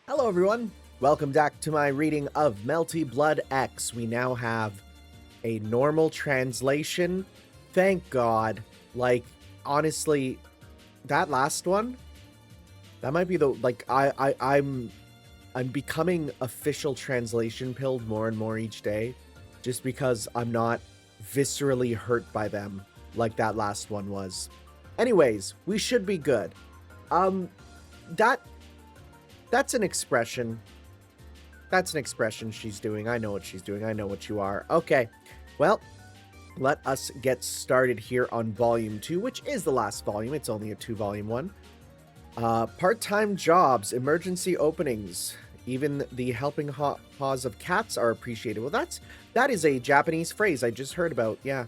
Hello everyone, welcome back to my reading of Melty Blood X. We now have a normal translation. Thank God. Like, honestly, that last one, that might be the, like, I'm becoming official translation pilled more and more each day, just because I'm not viscerally hurt by them like that last one was. Anyways, we should be good. That's an expression. That's an expression she's doing. I know what she's doing. I know what you are. Okay. Well, let us get started here on Volume 2, which is the last volume. It's only a 2-volume one. Part-time jobs, emergency openings. Even the helping paws of cats are appreciated. Well, that is a Japanese phrase I just heard about. Yeah.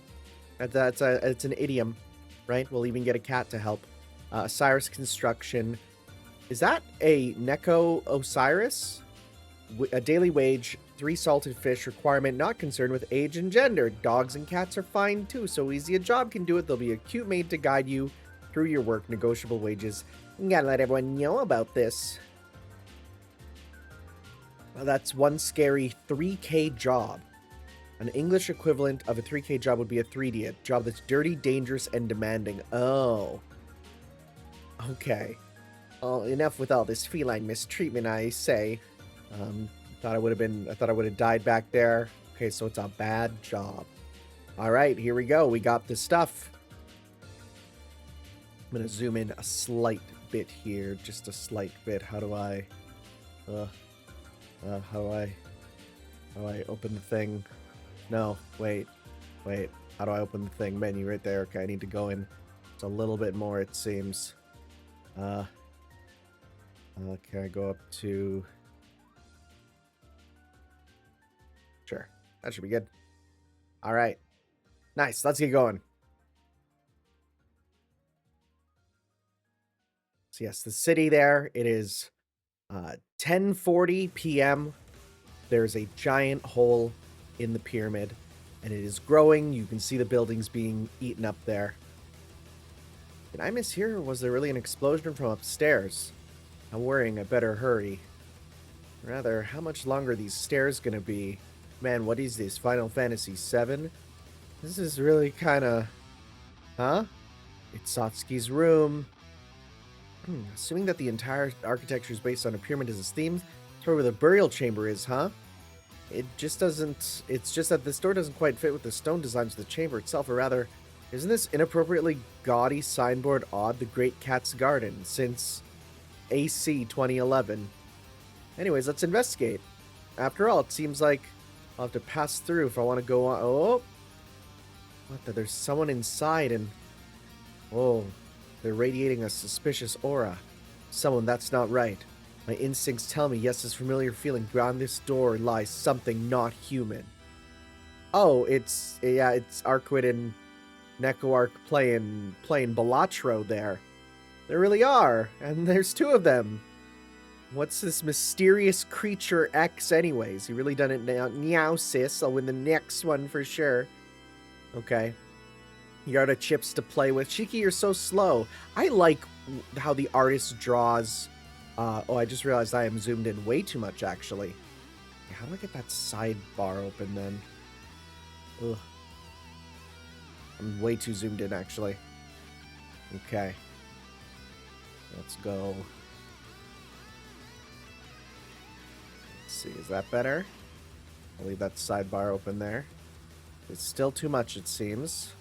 It's an idiom, right? We'll even get a cat to help. Osiris construction. Is that a Osiris? A daily wage, 3 salted fish, requirement not concerned with age and gender. Dogs and cats are fine too, so easy a job can do it. There'll be a cute maid to guide you through your work, negotiable wages. You gotta let everyone know about this. Well, that's one scary 3K job. An English equivalent of a 3K job would be a 3D, a job that's dirty, dangerous, and demanding. Oh. Okay. Oh, enough with all this feline mistreatment, I say. I thought I would have died back there. Okay, so it's a bad job. All right, here we go. We got the stuff. I'm gonna zoom in a slight bit here, just a slight bit. How do I open the thing? No, wait. How do I open the thing? Menu right there. Okay, I need to go in. It's a little bit more, it seems. Can I go up to... Sure. That should be good. All right. Nice. Let's get going. So yes, the city there, it is 10:40 p.m. There's a giant hole in the pyramid, and it is growing. You can see the buildings being eaten up there. Did I mishear, or was there really an explosion from upstairs? I'm worrying I better hurry. Rather, how much longer are these stairs gonna be? Man, what is this, Final Fantasy VII? This is really kinda... Huh? It's Satsuki's room. Assuming that the entire architecture is based on a pyramid as its theme, that's where the burial chamber is, huh? It just doesn't... It's just that this door doesn't quite fit with the stone designs of the chamber itself, or rather, isn't this inappropriately gaudy signboard odd? The Great Cat's Garden, since AC 2011. Anyways, let's investigate. After all, it seems like I'll have to pass through if I want to go on. Oh! What? There's someone inside and... Oh, they're radiating a suspicious aura. Someone, that's not right. My instincts tell me, yes, this familiar feeling. Beyond this door lies something not human. Oh, it's Arquid and Neco-Arc playing Balatro there. There really are, and there's 2 of them. What's this mysterious creature X anyways? He really done it now. Meow, sis. I'll win the next one for sure. Okay. You got chips to play with. Shiki, you're so slow. I like how the artist draws... oh, I just realized I am zoomed in way too much, actually. How do I get that sidebar open, then? Ugh. I'm way too zoomed in, actually. Okay. Let's go. Let's see, is that better? I'll leave that sidebar open there. It's still too much, it seems.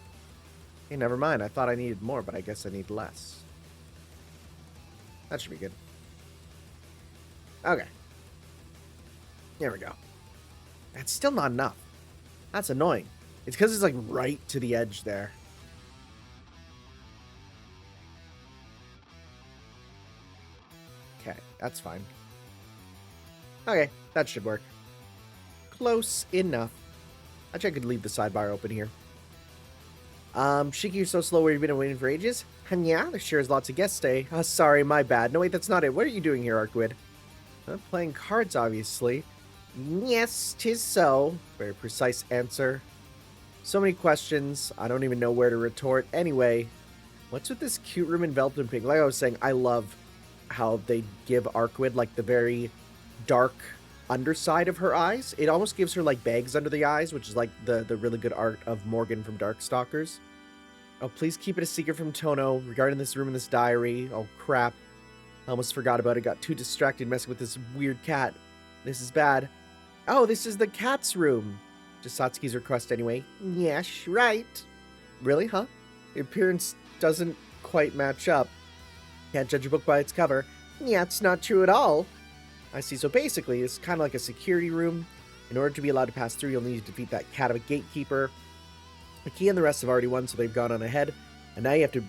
Hey, never mind. I thought I needed more, but I guess I need less. That should be good. Okay. There we go. That's still not enough. That's annoying. It's because it's like right to the edge there. Okay, that's fine. Okay, that should work. Close enough. Actually, I could leave the sidebar open here. Shiki, you're so slow. Where you been waiting for ages? Yeah, there sure is lots of guests stay. Oh, sorry, my bad. No, wait, that's not it. What are you doing here, Arquid? I'm playing cards, obviously. Yes, 'tis so. Very precise answer. So many questions. I don't even know where to retort. Anyway, what's with this cute room enveloped in pink? Like I was saying, I love how they give Arquid like the very dark underside of her eyes. It almost gives her like bags under the eyes, which is like the really good art of Morgan from Darkstalkers. Oh, please keep it a secret from Tono regarding this room in this diary. Oh, crap. I almost forgot about it. Got too distracted messing with this weird cat. This is bad. Oh, this is the cat's room. Just Satsuki's request anyway. Yes, right. Really, huh? The appearance doesn't quite match up. Can't judge a book by its cover. Yeah, it's not true at all. I see. So basically, it's kind of like a security room. In order to be allowed to pass through, you'll need to defeat that cat of a gatekeeper. The key and the rest have already won, so they've gone on ahead. And now you have to.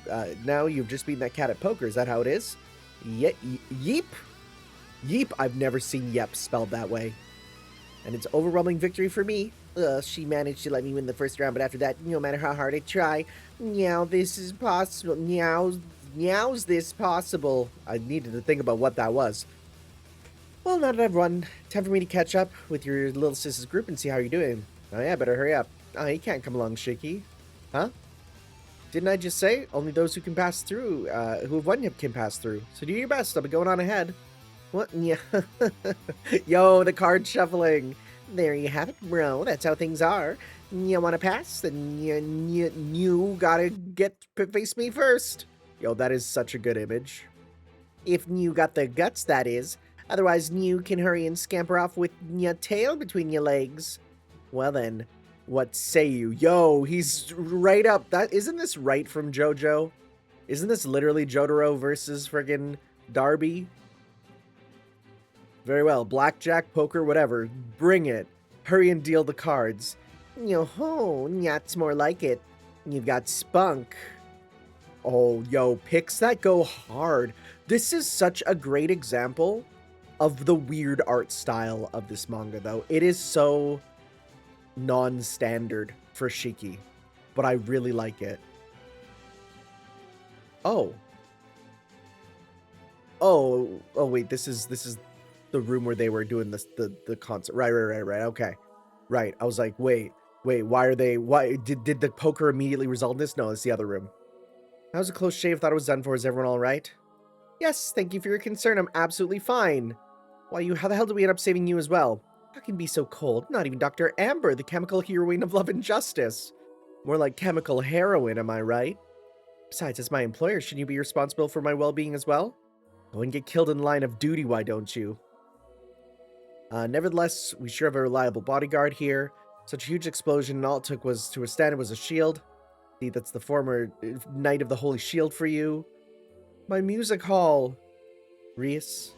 Now you've just beaten that cat at poker. Is that how it is? Yeep. Yeep. I've never seen yep spelled that way. And it's overwhelming victory for me. She managed to let me win the first round, but after that, no matter how hard I try, meow, this is possible. Meow's this possible. I needed to think about what that was. Well, now that I've won, time for me to catch up with your little sis's group and see how you're doing. Oh yeah, better hurry up. Oh, you can't come along, Shaky. Huh? Didn't I just say only those who can pass through, who have won can pass through? So do your best. I'll be going on ahead. What? Yeah. Yo, the card shuffling. There you have it, bro. That's how things are. You want to pass? Then you gotta face me first. Yo, that is such a good image. If you got the guts, that is. Otherwise, you can hurry and scamper off with your tail between your legs. Well then, what say you? Yo, he's right up. That isn't this right from JoJo? Isn't this literally Jotaro versus friggin' Darby? Very well. Blackjack, poker, whatever. Bring it. Hurry and deal the cards. Yo-ho, that's more like it. You've got spunk. Oh, yo, picks that go hard. This is such a great example of the weird art style of this manga, though. It is so non-standard for Shiki, but I really like it. Oh. Oh, wait, this is the room where they were doing this, the concert. Right. Okay. Right. I was like, wait, why did the poker immediately result in this? No, it's the other room. That was a close shave. Thought it was done for. Is everyone all right? Yes, thank you for your concern. I'm absolutely fine. Why, how the hell did we end up saving you as well? How can you be so cold? Not even Dr. Amber, the chemical heroine of love and justice. More like chemical heroin, am I right? Besides, as my employer, shouldn't you be responsible for my well-being as well? Go and get killed in line of duty, why don't you? Nevertheless, we sure have a reliable bodyguard here. Such a huge explosion, and all it took was to withstand it was a shield. See, that's the former Knight of the Holy Shield for you. My music hall. Reus,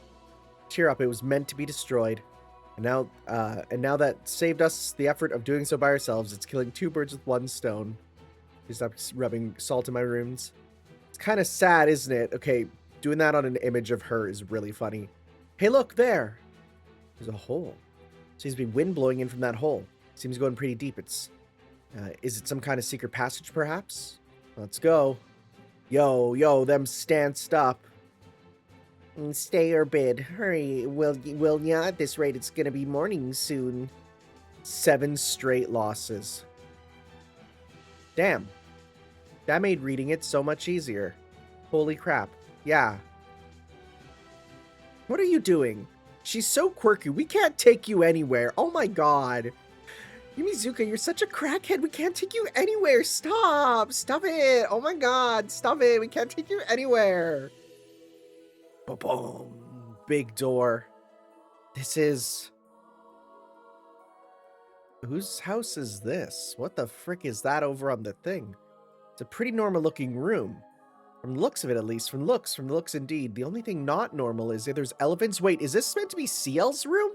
cheer up, it was meant to be destroyed. And now that saved us the effort of doing so by ourselves, it's killing two birds with one stone. Just stop rubbing salt in my wounds. It's kind of sad, isn't it? Okay, doing that on an image of her is really funny. Hey, look, there. There's a hole. Seems to be wind blowing in from that hole. Seems going pretty deep. Is it some kind of secret passage, perhaps? Let's go. Yo, them stanced up. Stay or bid. Hurry, will ya? At this rate, it's gonna be morning soon. 7 straight losses. Damn. That made reading it so much easier. Holy crap. Yeah. What are you doing? She's so quirky. We can't take you anywhere. Oh my god. Yumizuka, you're such a crackhead. We can't take you anywhere. Stop. Stop it. Oh my god. Stop it. We can't take you anywhere. Boom. Big door. This is... Whose house is this? What the frick is that over on the thing? It's a pretty normal looking room. From the looks of it, at least. From the looks indeed. The only thing not normal is that there's elephants. Wait, is this meant to be Ciel's room?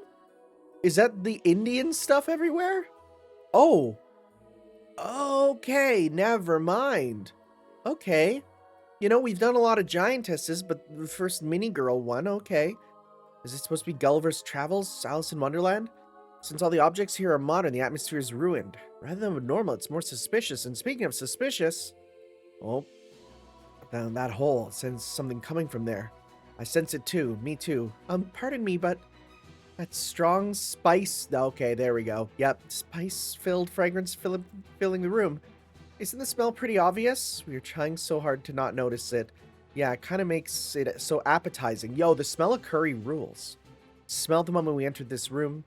Is that the Indian stuff everywhere? Oh. Okay, never mind. Okay. You know, we've done a lot of giantesses, but the first mini girl one, okay. Is it supposed to be Gulliver's Travels, Alice in Wonderland? Since all the objects here are modern, the atmosphere is ruined. Rather than normal, it's more suspicious. And speaking of suspicious... Oh. Down that hole, sense something coming from there. I sense it too. Me too. Pardon me, but... That strong spice... Okay, there we go. Yep, spice-filled fragrance filling the room. Isn't the smell pretty obvious? We are trying so hard to not notice it. Yeah, it kind of makes it so appetizing. Yo, the smell of curry rules. smelled the moment we entered this room.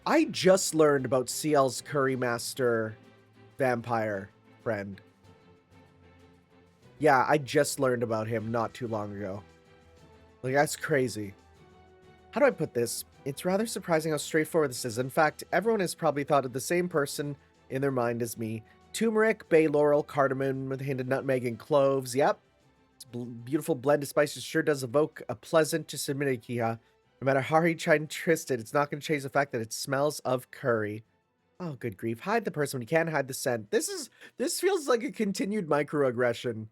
I just learned about Ciel's curry master vampire friend. Yeah, I just learned about him not too long ago. Like, that's crazy. How do I put this? It's rather surprising how straightforward this is. In fact, everyone has probably thought of the same person in their mind as me. Turmeric, bay laurel, cardamom with a hint of nutmeg and cloves. Yep. It's beautiful blend of spices sure does evoke a pleasant, just admit it, Kia. No matter how you try and twist it, it's not going to change the fact that it smells of curry. Oh, good grief. Hide the person when you can't hide the scent. This feels like a continued microaggression.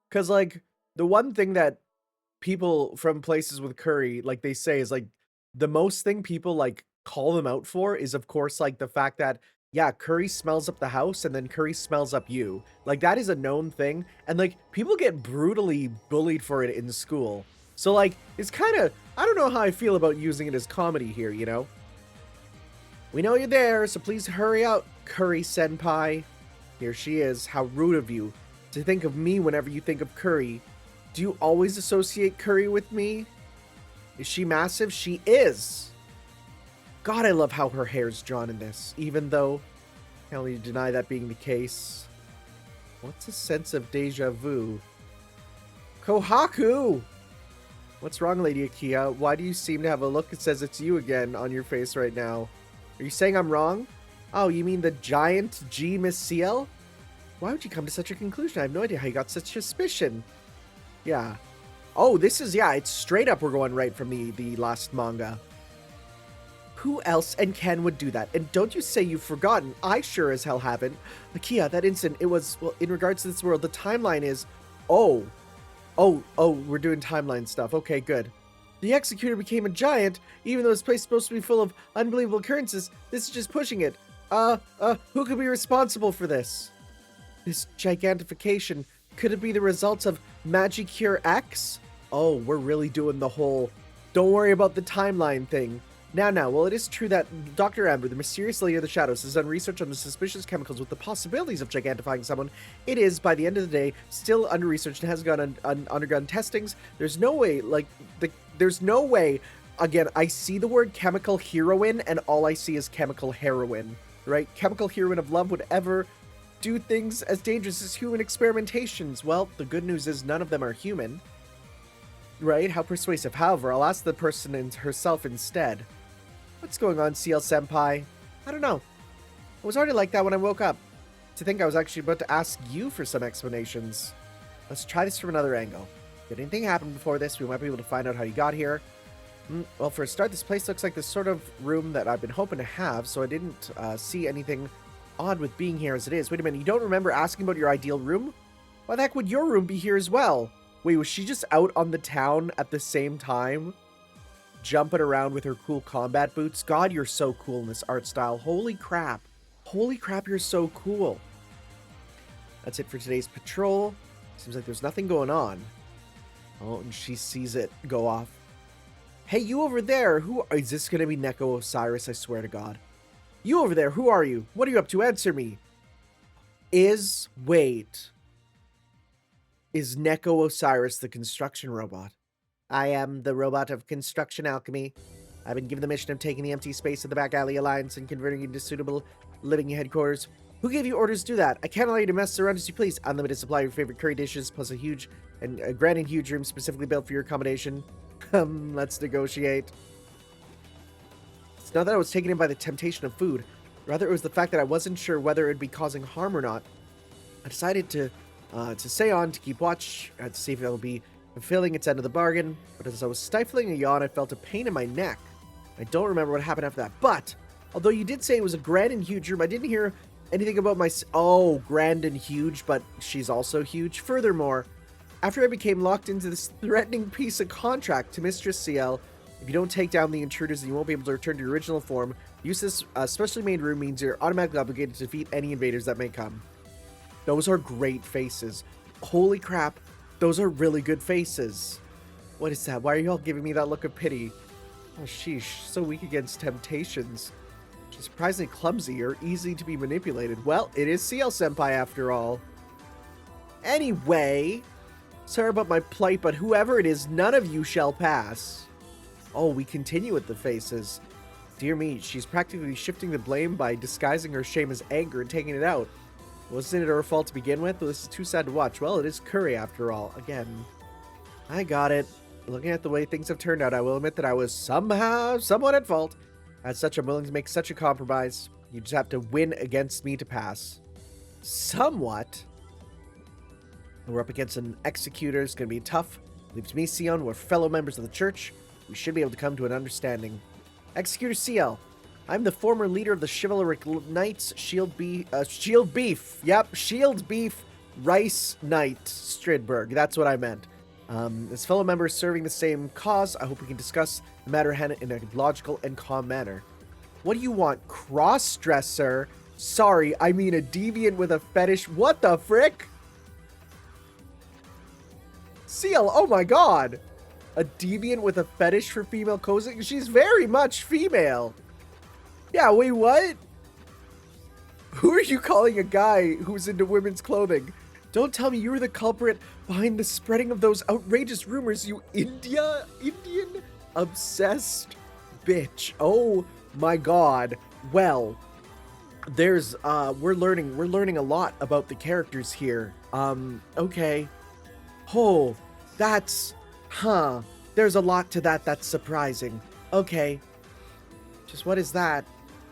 Because, like, the one thing that people from places with curry, like, they say is, like, the most thing people, like, call them out for is, of course, like, the fact that, yeah, curry smells up the house and then curry smells up you. Like, that is a known thing. And, like, people get brutally bullied for it in school. So, like, it's kind of, I don't know how I feel about using it as comedy here, you know? We know you're there, so please hurry out, Curry Senpai. Here she is. How rude of you to think of me whenever you think of curry. Do you always associate curry with me? Is she massive? She is. God, I love how her hair's drawn in this, even though I can't really deny that being the case. What's a sense of deja vu? Kohaku! What's wrong, Lady Akia? Why do you seem to have a look that says it's you again on your face right now? Are you saying I'm wrong? Oh, you mean the giant G Miss Ciel? Why would you come to such a conclusion? I have no idea how you got such suspicion. Yeah. Oh, this is, yeah, it's straight up we're going right from the last manga. Who else and Ken would do that? And don't you say you've forgotten. I sure as hell haven't. Akia, that instant, it was, well, in regards to this world, the timeline is, oh, we're doing timeline stuff. Okay, good. The Executor became a giant, even though this place is supposed to be full of unbelievable occurrences. This is just pushing it. Who could be responsible for this? This gigantification, could it be the results of Magicure X? Oh, we're really doing the whole, don't worry about the timeline thing. Now, well, it is true that Dr. Amber, the mysterious lady of the shadows, has done research on the suspicious chemicals with the possibilities of gigantifying someone. It is, by the end of the day, still under research and has undergone testings. There's no way, there's no way, again, I see the word chemical heroine, and all I see is chemical heroine, right? Chemical heroine of love would ever do things as dangerous as human experimentations. Well, the good news is none of them are human, right? How persuasive. However, I'll ask the person herself instead. What's going on, Ciel Senpai? I don't know. I was already like that when I woke up. To think I was actually about to ask you for some explanations. Let's try this from another angle. Did anything happen before this? We might be able to find out how you got here. Well, for a start, this place looks like the sort of room that I've been hoping to have, so I didn't see anything odd with being here as it is. Wait a minute, you don't remember asking about your ideal room? Why the heck would your room be here as well? Wait, was she just out on the town at the same time? Jumping around with her cool combat boots? God, you're so cool in this art style. Holy crap. Holy crap, you're so cool. That's it for today's patrol. Seems like there's nothing going on. Oh, and she sees it go off. Hey, you over there, is this going to be Neco-Osiris, I swear to God. You over there, who are you? What are you up to? Answer me. Is Neco-Osiris the construction robot? I am the robot of construction alchemy. I've been given the mission of taking the empty space of the Back Alley Alliance and converting it into suitable living headquarters. Who gave you orders to do that? I can't allow you to mess around as you please. Unlimited supply of your favorite curry dishes, plus a grand and huge room specifically built for your accommodation. Let's negotiate. It's not that I was taken in by the temptation of food. Rather, it was the fact that I wasn't sure whether it would be causing harm or not. I decided to stay on, to keep watch, to see if it will be fulfilling its end of the bargain. But as I was stifling a yawn, I felt a pain in my neck. I don't remember what happened after that. But, although you did say it was a grand and huge room, I didn't hear anything about oh, grand and huge, but she's also huge. Furthermore, after I became locked into this threatening piece of contract to Mistress Ciel, if you don't take down the intruders, then you won't be able to return to your original form. Use this specially made room means you're automatically obligated to defeat any invaders that may come. Those are great faces. Holy crap, those are really good faces. What is that? Why are you all giving me that look of pity? Oh, sheesh, so weak against temptations. She's surprisingly clumsy or easy to be manipulated. Well, it is Ciel Senpai after all. Anyway, sorry about my plight, but whoever it is, none of you shall pass. Oh, we continue with the faces. Dear me, she's practically shifting the blame by disguising her shame as anger and taking it out. Wasn't it her fault to begin with? Well, this is too sad to watch. Well, it is curry after all. Again, I got it. Looking at the way things have turned out, I will admit that I was somewhat at fault. As such, I'm willing to make such a compromise. You just have to win against me to pass. Somewhat? We're up against an executor. It's going to be tough. Leaves me, Ciel. We're fellow members of the church. We should be able to come to an understanding. Executor Ciel. I'm the former leader of the chivalric knights, Shield Beef. Yep, Shield Beef Rice Knight Stridberg. That's what I meant. As fellow members serving the same cause, I hope we can discuss the matter in a logical and calm manner. What do you want? Cross-dresser? Sorry, I mean a deviant with a fetish. What the frick? Ciel, oh my god. A deviant with a fetish for female clothing? She's very much female. Yeah, wait, what? Who are you calling a guy who's into women's clothing? Don't tell me you were the culprit behind the spreading of those outrageous rumors, you Indian obsessed bitch. Oh my god. Well, there's we're learning a lot about the characters here. Okay. Oh, that's there's a lot to that that's surprising. Okay. Just what is that?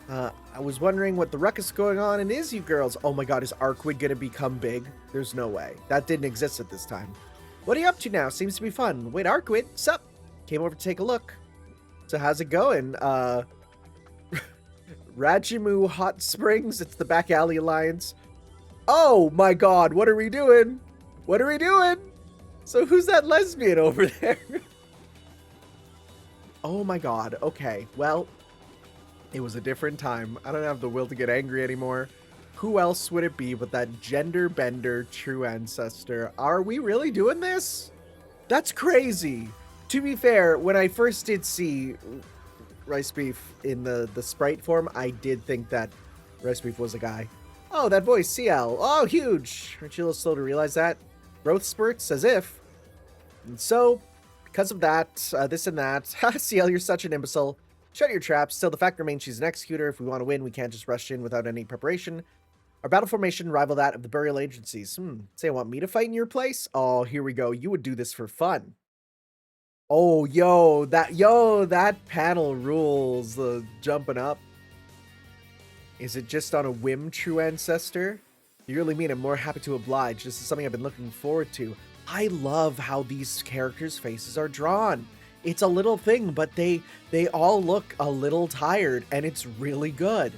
I was wondering what the ruckus going on and is you girls. Oh my god, is Arkwid gonna become big? There's no way. That didn't exist at this time. What are you up to now? Seems to be fun. Wait, Arkwid, sup? Came over to take a look. So how's it going? Rajimu Hot Springs, it's the Back Alley Alliance. Oh my god, what are we doing? What are we doing? So who's that lesbian over there? Oh my god, okay, well, it was a different time. I don't have the will to get angry anymore. Who else would it be but that gender bender true ancestor? Are we really doing this? That's crazy. To be fair, when I first did see Rice Beef in the sprite form, I did think that Rice Beef was a guy. Oh, that voice, Ciel. Oh, huge. Aren't you a little slow to realize that? Growth spurts, as if. And so, because of that, this and that. Ha, Ciel, you're such an imbecile. Shut your traps. Still, the fact remains she's an executor. If we want to win, we can't just rush in without any preparation. Our battle formation rival that of the burial agencies. Say, want me to fight in your place? Oh, here we go. You would do this for fun. Oh, that panel rules. The jumping up. Is it just on a whim, true ancestor? You really mean I'm more happy to oblige. This is something I've been looking forward to. I love how these characters' faces are drawn. It's a little thing, but they all look a little tired, and it's really good.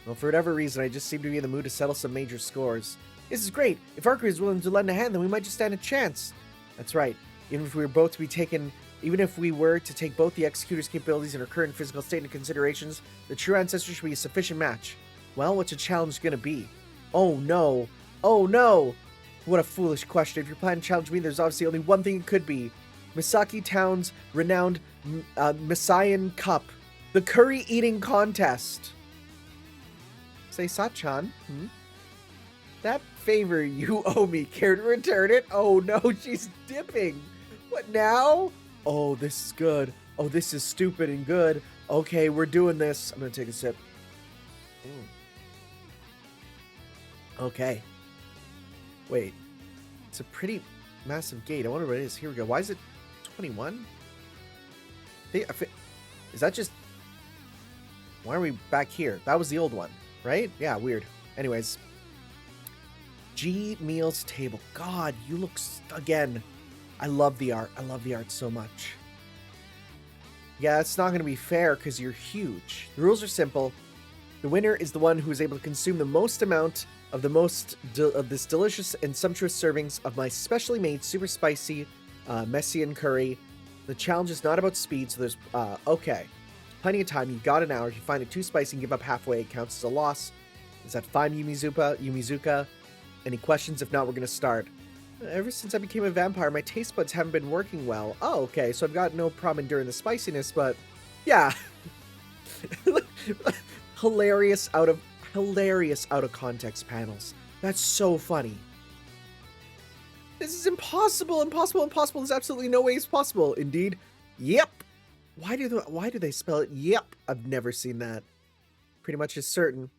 Well, for whatever reason, I just seem to be in the mood to settle some major scores. This is great. If Arkwid is willing to lend a hand, then we might just stand a chance. That's right. Even if we were to take both the executor's capabilities and her current physical state into considerations, the true ancestor should be a sufficient match. Well, what's your challenge gonna be? Oh no. Oh no! What a foolish question. If you're planning to challenge me, there's obviously only one thing it could be. Misaki Town's renowned Messiah Cup. The curry eating contest. Say, Sachan, that favor you owe me. Care to return it? Oh no, she's dipping. What now? Oh, this is good. Oh, this is stupid and good. Okay, we're doing this. I'm gonna take a sip. Okay. Wait. It's a pretty massive gate. I wonder what it is. Here we go. Why is it 21? Is that just... Why are we back here? That was the old one, right? Yeah, weird. Anyways. G Meals Table. God, you look... Again, I love the art. I love the art so much. Yeah, it's not going to be fair because you're huge. The rules are simple. The winner is the one who is able to consume the most amount of this delicious and sumptuous servings of my specially made super spicy Messian curry. The challenge is not about speed, so there's okay. Plenty of time. You've got an hour. If you find it too spicy and give up halfway, it counts as a loss. Is that fine, Yumizuka? Any questions? If not, we're gonna start. Ever since I became a vampire, my taste buds haven't been working well. Oh, okay, so I've got no problem enduring the spiciness, but yeah. hilarious out of context panels. That's so funny. This is impossible. There's absolutely no way it's possible. Indeed. Yep. Why do they spell it? Yep, I've never seen that. Pretty much is certain.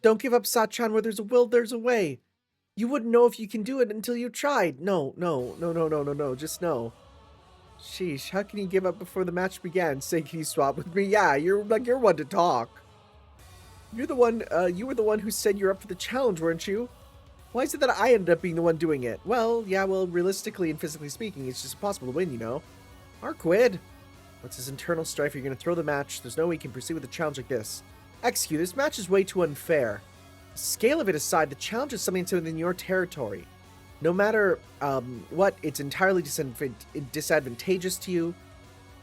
Don't give up, Sachan. Where there's a will, there's a way. You wouldn't know if you can do it until you tried. No, no, no, no, no, no, no. Just no. Sheesh, how can you give up before the match began? Say, can you swap with me? Yeah, you're one to talk. You're the one, you were the one who said you're up for the challenge, weren't you? Why is it that I ended up being the one doing it? Well, yeah, realistically and physically speaking, it's just impossible to win, you know? Arquid! What's his internal strife? You're gonna throw the match. There's no way you can proceed with a challenge like this. Execute, this match is way too unfair. The scale of it aside, the challenge is something that's within your territory. No matter what, it's entirely disadvantageous to you.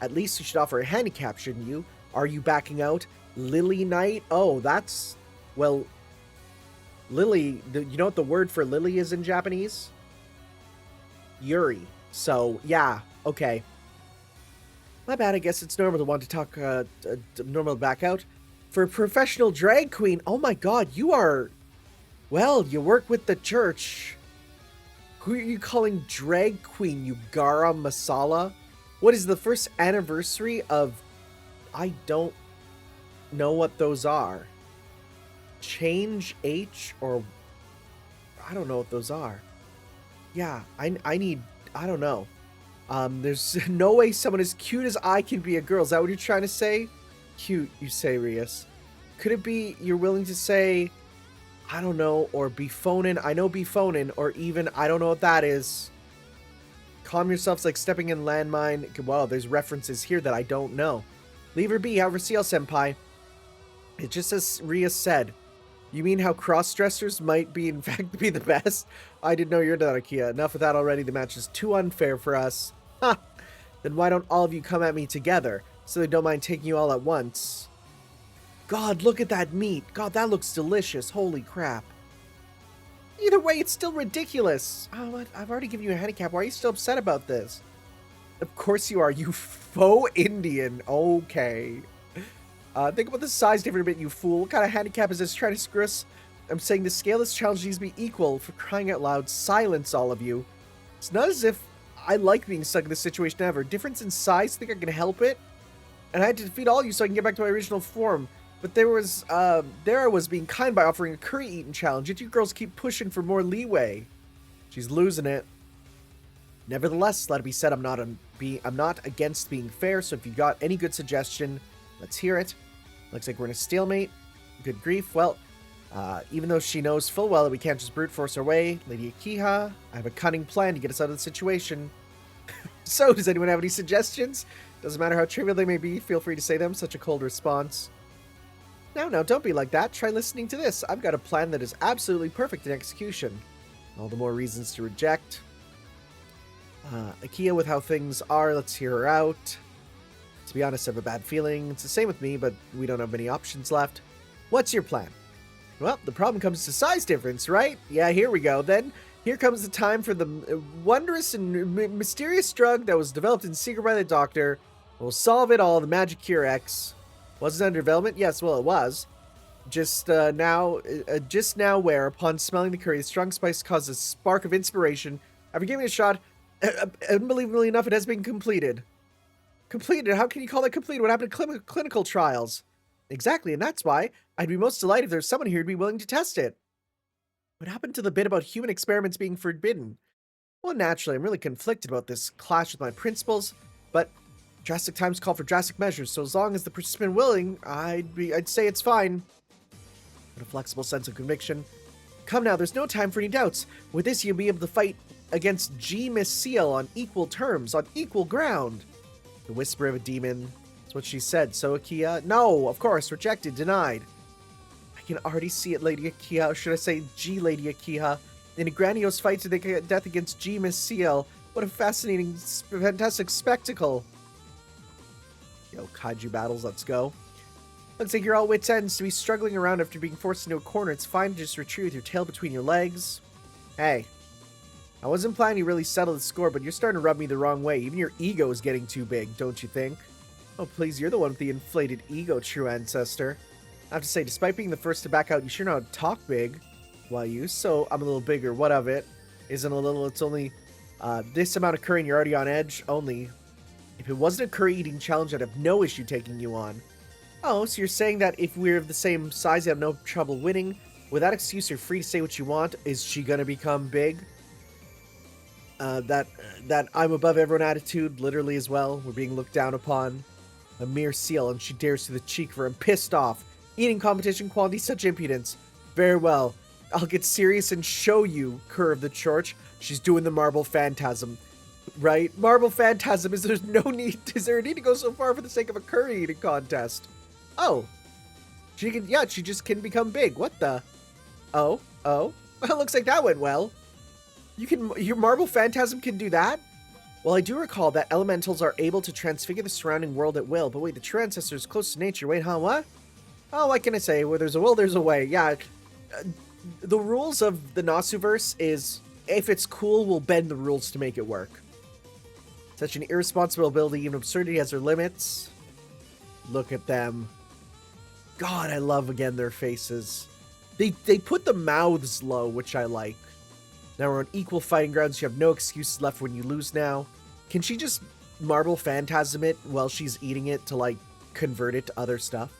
At least you should offer a handicap, shouldn't you? Are you backing out? Lily Knight? Oh, that's... Well, Lily... You know what the word for Lily is in Japanese? Yuri. So, yeah, okay. My bad, I guess it's normal to want to talk, normal to back out. For a professional drag queen, oh my god, you are... Well, you work with the church. Who are you calling drag queen, you Gara Masala? What is the first anniversary of... I don't know what those are. Change H or... I don't know what those are. Yeah, I need... I don't know. There's no way someone as cute as I can be a girl. Is that what you're trying to say? Cute, you say, Rias. Could it be you're willing to say... I don't know, or be phoning. I know be phoning, or even, I don't know what that is. Calm yourselves like stepping in landmine. Wow, there's references here that I don't know. Leave her be, however, Ciel senpai. It just as Ria said. You mean how cross-dressers might be, in fact, be the best? I didn't know you're that, Akia. Enough of that already. The match is too unfair for us. Ha! Then why don't all of you come at me together, so they don't mind taking you all at once? God, look at that meat. God, that looks delicious. Holy crap. Either way, it's still ridiculous. Oh, what? I've already given you a handicap. Why are you still upset about this? Of course you are, you faux Indian. Okay. Think about the size difference a bit, you fool. What kind of handicap is this? Trying to screw us? I'm saying the scale of this challenge needs to be equal. For crying out loud, silence all of you. It's not as if I like being stuck in this situation ever. Difference in size, think I can help it? And I had to defeat all of you so I can get back to my original form. But there I was being kind by offering a curry eating challenge, yet you girls keep pushing for more leeway. She's losing it. Nevertheless, let it be said, I'm not against being fair, so if you got any good suggestion, let's hear it. Looks like we're in a stalemate. Good grief. Well, even though she knows full well that we can't just brute force our way, Lady Akiha, I have a cunning plan to get us out of the situation. So, does anyone have any suggestions? Doesn't matter how trivial they may be, feel free to say them. Such a cold response. Now, don't be like that. Try listening to this. I've got a plan that is absolutely perfect in execution. All the more reasons to reject. Akiha, with how things are, let's hear her out. To be honest, I have a bad feeling. It's the same with me, but we don't have many options left. What's your plan? Well, the problem comes to size difference, right? Yeah, here we go. Then, here comes the time for the wondrous and mysterious drug that was developed in secret by the doctor. We'll solve it all, the Magic Cure X. Was it under development? Yes, well, it was. Just now where, upon smelling the curry, the strong spice caused a spark of inspiration. After giving it a shot, unbelievably enough, it has been completed. Completed? How can you call that completed? What happened to clinical trials? Exactly, and that's why I'd be most delighted if there's someone here who'd be willing to test it. What happened to the bit about human experiments being forbidden? Well, naturally, I'm really conflicted about this clash with my principles, but drastic times call for drastic measures, so as long as the participant willing, I'd say it's fine. With a flexible sense of conviction. Come now, there's no time for any doubts. With this, you'll be able to fight against Miss Ciel on equal terms, on equal ground. The whisper of a demon. That's what she said. So, Akiha? No, of course, rejected, denied. I can already see it, Lady Akiha, or should I say Lady Akiha, in a grandiose fight to the death against Miss Ciel. What a fascinating, fantastic spectacle. Yo, kaiju battles, let's go. Looks like you're all wits' ends to be struggling around after being forced into a corner. It's fine to just retreat with your tail between your legs. Hey, I wasn't planning to really settle the score, but you're starting to rub me the wrong way. Even your ego is getting too big, don't you think? Oh, please, you're the one with the inflated ego, true ancestor. I have to say, despite being the first to back out, you sure know how to talk big. Why you? So, I'm a little bigger. What of it? Isn't a little, it's only this amount of curry and you're already on edge. Only. If it wasn't a curry eating challenge, I'd have no issue taking you on. Oh, so you're saying that if we're of the same size, you have no trouble winning? With that excuse, you're free to say what you want. Is she gonna become big? That I'm above everyone attitude, literally as well. We're being looked down upon. A mere Ciel, and she dares to the cheek for him. Pissed off. Eating competition quality, such impudence. Very well. I'll get serious and show you, cur of the church. She's doing the marble phantasm. Right? Marble phantasm, is there a need to go so far for the sake of a curry eating contest? Oh. She just can become big. What the? Oh. Well, looks like that went well. Your marble phantasm can do that? Well, I do recall that elementals are able to transfigure the surrounding world at will, but wait, the true ancestor is close to nature. Wait, huh, what? Oh, what can I say? Where there's a will, there's a way. Yeah, the rules of the Nasuverse is, if it's cool, we'll bend the rules to make it work. Such an irresponsible ability, even absurdity has their limits. Look at them. God, I love, again, their faces. They put the mouths low, which I like. Now we're on equal fighting grounds. You have no excuses left when you lose now. Can she just marble phantasm it while she's eating it to, like, convert it to other stuff?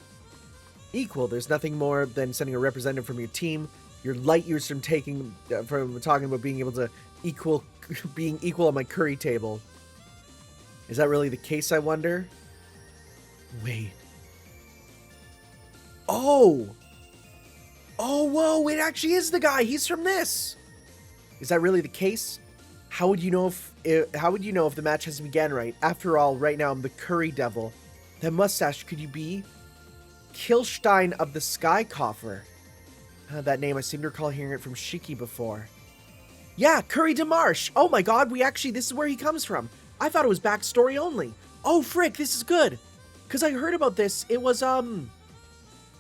Equal. There's nothing more than sending a representative from your team. You're light years from talking about being able to being equal on my curry table. Is that really the case, I wonder? Wait. Oh, whoa, it actually is the guy. He's from this. Is that really the case? How would you know if the match hasn't began right? After all, right now I'm the curry devil. That mustache, could you be? Kilstein of the Sky Coffer. That name, I seem to recall hearing it from Shiki before. Yeah, Curry Demarche. Oh my god, this is where he comes from. I thought it was backstory only. Oh frick, this is good. Cause I heard about this. It was,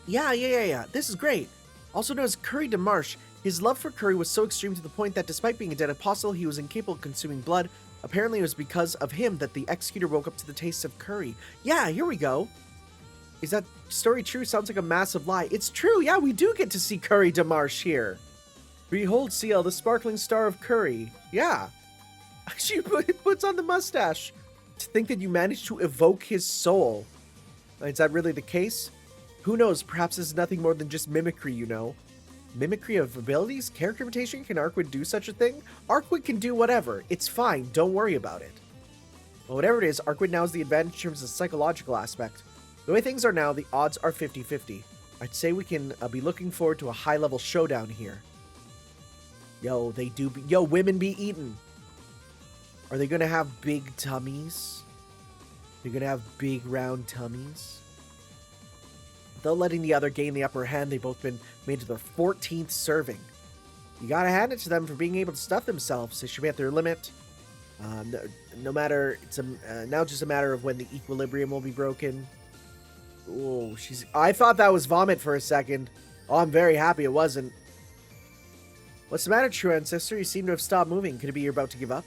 yeah. This is great. Also known as Curry Demarche, his love for curry was so extreme to the point that despite being a dead apostle, he was incapable of consuming blood. Apparently it was because of him that the executor woke up to the taste of curry. Yeah, here we go. Is that story true? Sounds like a massive lie. It's true, yeah, we do get to see Curry Demarche here. Behold, Ciel, the sparkling star of curry. Yeah. She puts on the mustache. To think that you managed to evoke his soul. Is that really the case? Who knows, perhaps this is nothing more than just mimicry, you know. Mimicry of abilities? Character imitation? Can Arkwid do such a thing? Arkwid can do whatever. It's fine, don't worry about it. Well, whatever it is, Arkwid now has the advantage in terms of the psychological aspect. The way things are now, the odds are 50-50. I'd say we can be looking forward to a high-level showdown here. Yo, women be eaten. Are they gonna have big tummies? They're gonna have big round tummies? Though letting the other gain the upper hand, they've both been made to their 14th serving. You gotta hand it to them for being able to stuff themselves. They should be at their limit. No matter, it's now just a matter of when the equilibrium will be broken. Oh, I thought that was vomit for a second. Oh, I'm very happy it wasn't. What's the matter, true ancestor? You seem to have stopped moving. Could it be you're about to give up?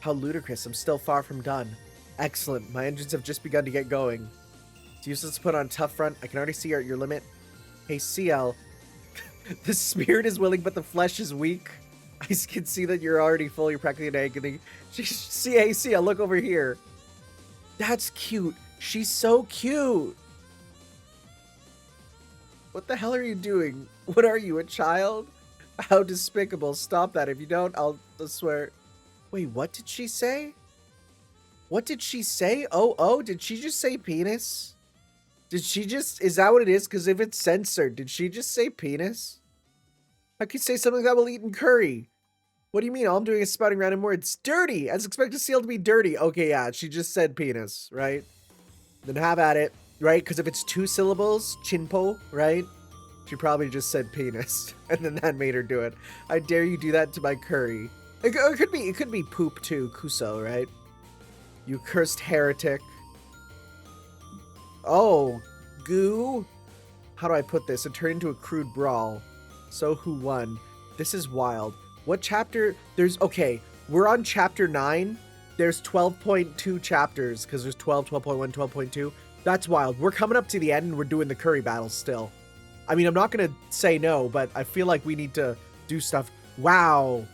How ludicrous. I'm still far from done. Excellent. My engines have just begun to get going. It's useless to put on tough front. I can already see you're at your limit. Hey, Ciel. The spirit is willing, but the flesh is weak. I can see that you're already full. You're practically in agony. Hey, Ciel, look over here. That's cute. She's so cute. What the hell are you doing? What are you, a child? How despicable. Stop that. If you don't, I'll swear. Wait, what did she say? What did she say? Oh, did she just say penis? Did she just... Is that what it is? Because if it's censored, did she just say penis? How could you say something that will eat in curry? What do you mean? All I'm doing is spouting random words. Dirty! As expected Ciel to be dirty. Okay, yeah, she just said penis, right? Then have at it, right? Because if it's 2 syllables, chinpo, right? She probably just said penis. And then that made her do it. I dare you do that to my curry. It could be poop too, kuso, right? You cursed heretic. Oh, goo. How do I put this? It turned into a crude brawl. So who won? This is wild. What chapter? Okay, we're on chapter 9. There's 12.2 chapters because there's 12, 12.1, 12.2. That's wild. We're coming up to the end and we're doing the curry battles still. I mean, I'm not going to say no, but I feel like we need to do stuff. Wow.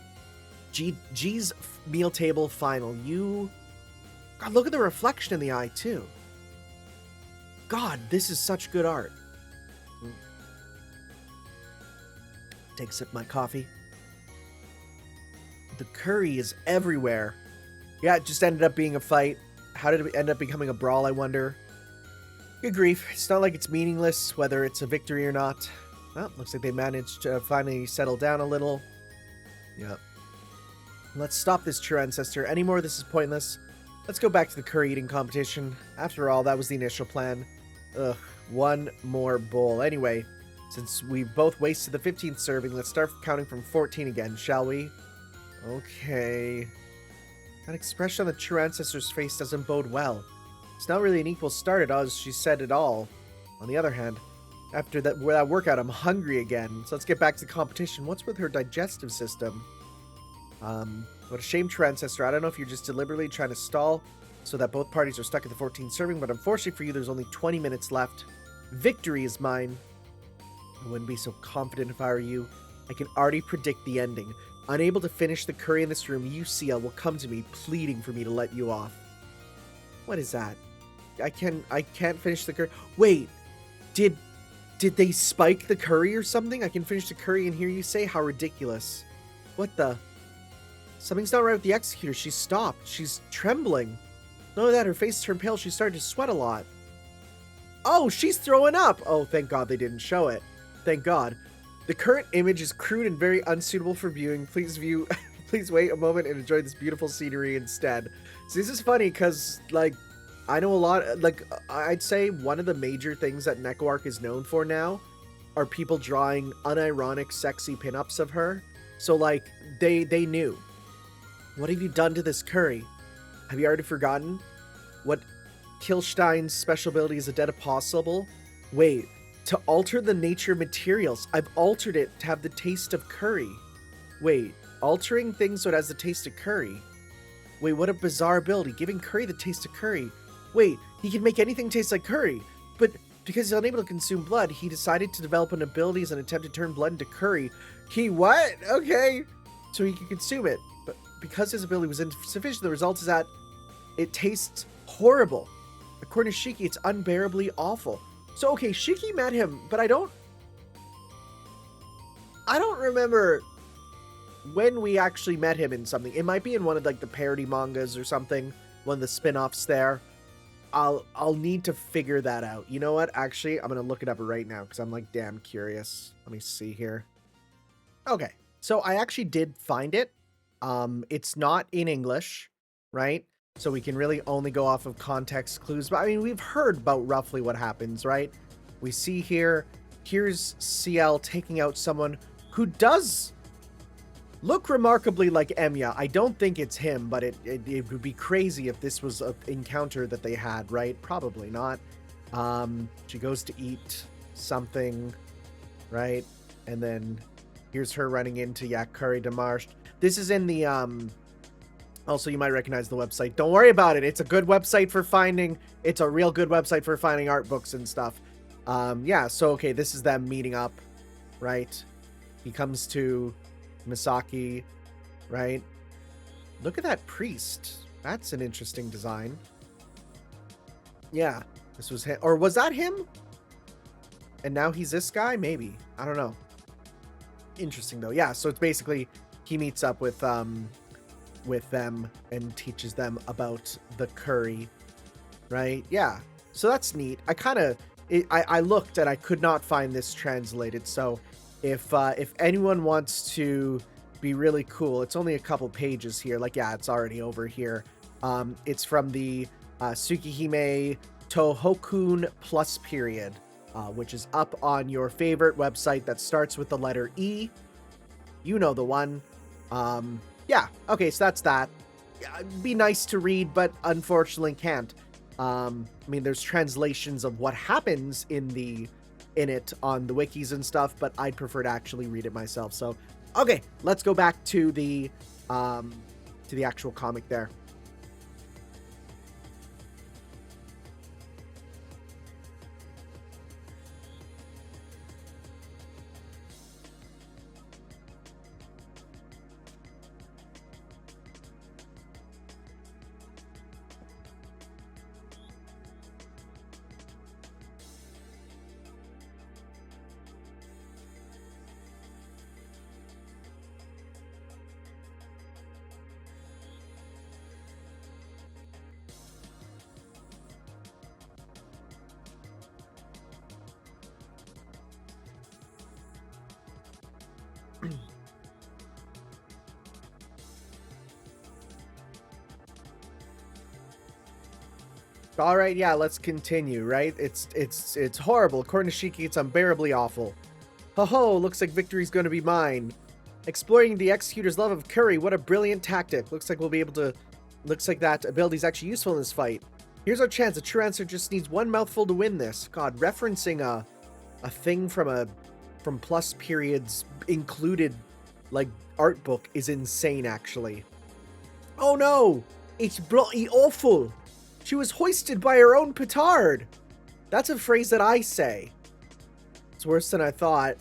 G's meal table final. You God, look at the reflection in the eye, too. God, this is such good art. Take a sip of my coffee. The curry is everywhere. Yeah, it just ended up being a fight. How did it end up becoming a brawl, I wonder? Good grief. It's not like it's meaningless, whether it's a victory or not. Well, looks like they managed to finally settle down a little. Yep. Let's stop this, true ancestor. Any more of this is pointless. Let's go back to the curry eating competition. After all, that was the initial plan. Ugh, one more bowl. Anyway, since we both wasted the 15th serving, let's start counting from 14 again, shall we? Okay. That expression on the true ancestor's face doesn't bode well. It's not really an equal start as she said it all. On the other hand, after that workout, I'm hungry again. So let's get back to the competition. What's with her digestive system? What a shame, true ancestor. I don't know if you're just deliberately trying to stall so that both parties are stuck at the 14th serving, but unfortunately for you, there's only 20 minutes left. Victory is mine. I wouldn't be so confident if I were you. I can already predict the ending. Unable to finish the curry in this room, you, Ciel, will come to me pleading for me to let you off. What is that? I can't finish the curry. Wait, did they spike the curry or something? I can finish the curry and hear you say? How ridiculous. What the? Something's not right with the executor. She's stopped. She's trembling. Not only that, her face turned pale. She started to sweat a lot. Oh, she's throwing up. Oh, thank God they didn't show it. Thank God. The current image is crude and very unsuitable for viewing. Please wait a moment and enjoy this beautiful scenery instead. So this is funny because, like, I know a lot, like, I'd say one of the major things that Neco-Arc is known for now are people drawing unironic, sexy pinups of her. So, like, they knew. What have you done to this curry? Have you already forgotten? What Kilstein's special ability is a dead impossible? Wait, to alter the nature of materials. I've altered it to have the taste of curry. Wait, altering things so it has the taste of curry. Wait, what a bizarre ability. Giving curry the taste of curry. Wait, he can make anything taste like curry. But because he's unable to consume blood, he decided to develop an ability as an attempt to turn blood into curry. He what? Okay. So he can consume it. But because his ability was insufficient, the result is that it tastes horrible. According to Shiki, it's unbearably awful. So, okay, Shiki met him, but I don't remember when we actually met him in something. It might be in one of, like, the parody mangas or something, one of the spin-offs there. I'll need to figure that out. You know what? Actually, I'm going to look it up right now because I'm, like, damn curious. Let me see here. Okay, so I actually did find it. It's not in English, right? So we can really only go off of context clues. But I mean, we've heard about roughly what happens, right? We see here's Ciel taking out someone who does look remarkably like Enya. I don't think it's him, but it would be crazy if this was an encounter that they had, right? Probably not. She goes to eat something, right? And then here's her running into Curry Demarche. This is in the also, you might recognize the website. Don't worry about it. It's a good website for finding. It's a real good website for finding art books and stuff. Yeah, so, okay, this is them meeting up, right? He comes to Misaki, right? Look at that priest. That's an interesting design. Yeah, this was him. Or was that him? And now he's this guy? Maybe. I don't know. Interesting, though. Yeah, so it's basically he meets up with them and teaches them about the curry, right? Yeah, so that's neat. I looked and I could not find this translated, so if anyone wants to be really cool, it's only a couple pages here. Like, yeah, it's already over here. It's from the Tsukihime Tohokun Plus period, which is up on your favorite website that starts with the letter E. You know the one. Yeah, okay, so that's that. It'd be nice to read, but unfortunately can't. I mean, there's translations of what happens in it on the wikis and stuff, but I'd prefer to actually read it myself. So, okay, let's go back to the actual comic there. All right, yeah, let's continue, right? It's horrible. According to Shiki, it's unbearably awful. Ho ho, looks like victory's gonna be mine. Exploring the Executor's love of curry, what a brilliant tactic. Looks like we'll be able to... Looks like that ability's actually useful in this fight. Here's our chance. The true answer just needs one mouthful to win this. God, referencing a thing from Plus Period's included, like, art book is insane, actually. Oh no! It's bloody awful! She was hoisted by her own petard! That's a phrase that I say. It's worse than I thought.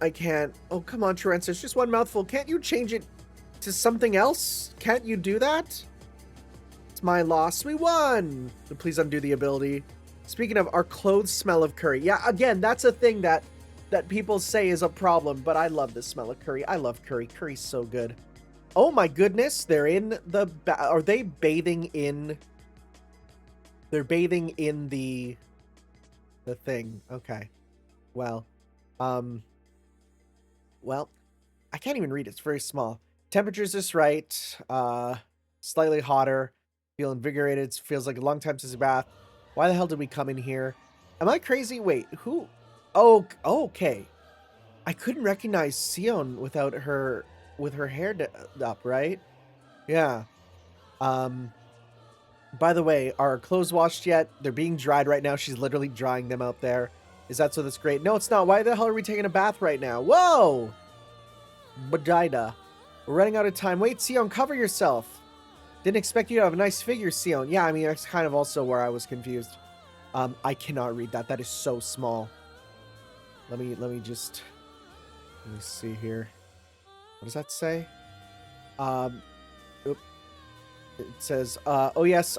I can't. Oh, come on, True Answer. It's just one mouthful. Can't you change it to something else? Can't you do that? It's my loss. We won! So please undo the ability. Speaking of, our clothes smell of curry. Yeah, again, that's a thing that people say is a problem, but I love the smell of curry. I love curry. Curry's so good. Oh my goodness, they're in the... Are they bathing in... They're bathing in the thing. Okay. Well, well, I can't even read it. It's very small. Temperature's just right. Slightly hotter. Feel invigorated. It feels like a long time since a bath. Why the hell did we come in here? Am I crazy? Wait, who? Oh, okay. I couldn't recognize Ciel without her, with her hair up, right? Yeah. By the way, are our clothes washed yet? They're being dried right now. She's literally drying them out there. Is that so that's great? No, it's not. Why the hell are we taking a bath right now? Whoa! Badida. We're running out of time. Wait, Ciel, cover yourself. Didn't expect you to have a nice figure, Ciel. Yeah, I mean, that's kind of also where I was confused. I cannot read that. That is so small. Let me see here. What does that say? It says, oh yes,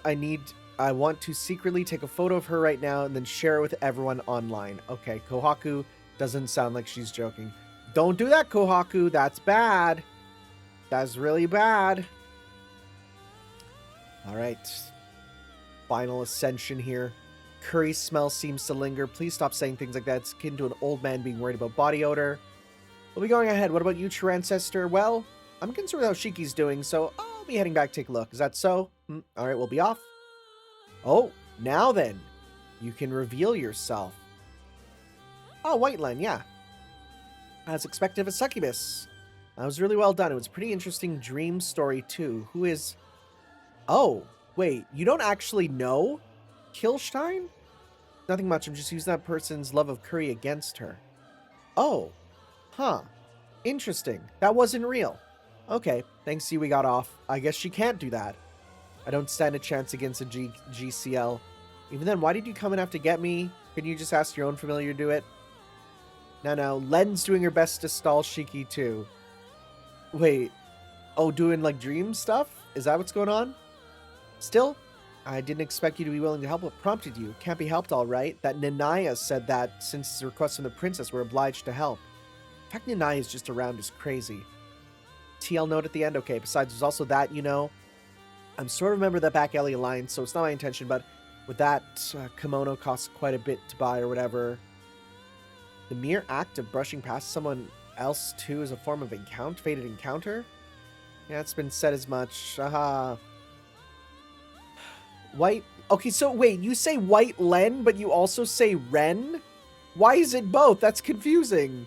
I want to secretly take a photo of her right now and then share it with everyone online. Okay, Kohaku doesn't sound like she's joking. Don't do that, Kohaku. That's bad. That's really bad. All right. Final ascension here. Curry smell seems to linger. Please stop saying things like that. It's akin to an old man being worried about body odor. We'll be going ahead. What about you, True Ancestor? Well, I'm concerned with how Shiki's doing, so I'll be heading back to take a look. Is that so? All right, we'll be off. Oh, now then. You can reveal yourself. Oh, Whiteland, yeah. As expected of a succubus. That was really well done. It was a pretty interesting dream story, too. Who is... Oh, wait. You don't actually know Kilstein? Nothing much. I'm just using that person's love of curry against her. Oh. Huh. Interesting. That wasn't real. Okay. Thanks to you, we got off. I guess she can't do that. I don't stand a chance against a GCL. Even then, why did you come and have to get me? Couldn't you just ask your own familiar to do it? No. Len's doing her best to stall Shiki, too. Wait. Oh, doing, like, dream stuff? Is that what's going on? Still, I didn't expect you to be willing to help. What prompted you? Can't be helped, all right. That Nanaya said that since it's a request from the princess, we're obliged to help. In fact, Nanaya's just around is crazy. TL note at the end? Okay, besides, there's also that, you know. I'm sort of a member of that back alley alliance, so it's not my intention, but with that, kimono costs quite a bit to buy or whatever. The mere act of brushing past someone else, too, is a form of fated encounter? Yeah, it's been said as much. Haha. White... Okay, so wait, you say White Len, but you also say Ren? Why is it both? That's confusing.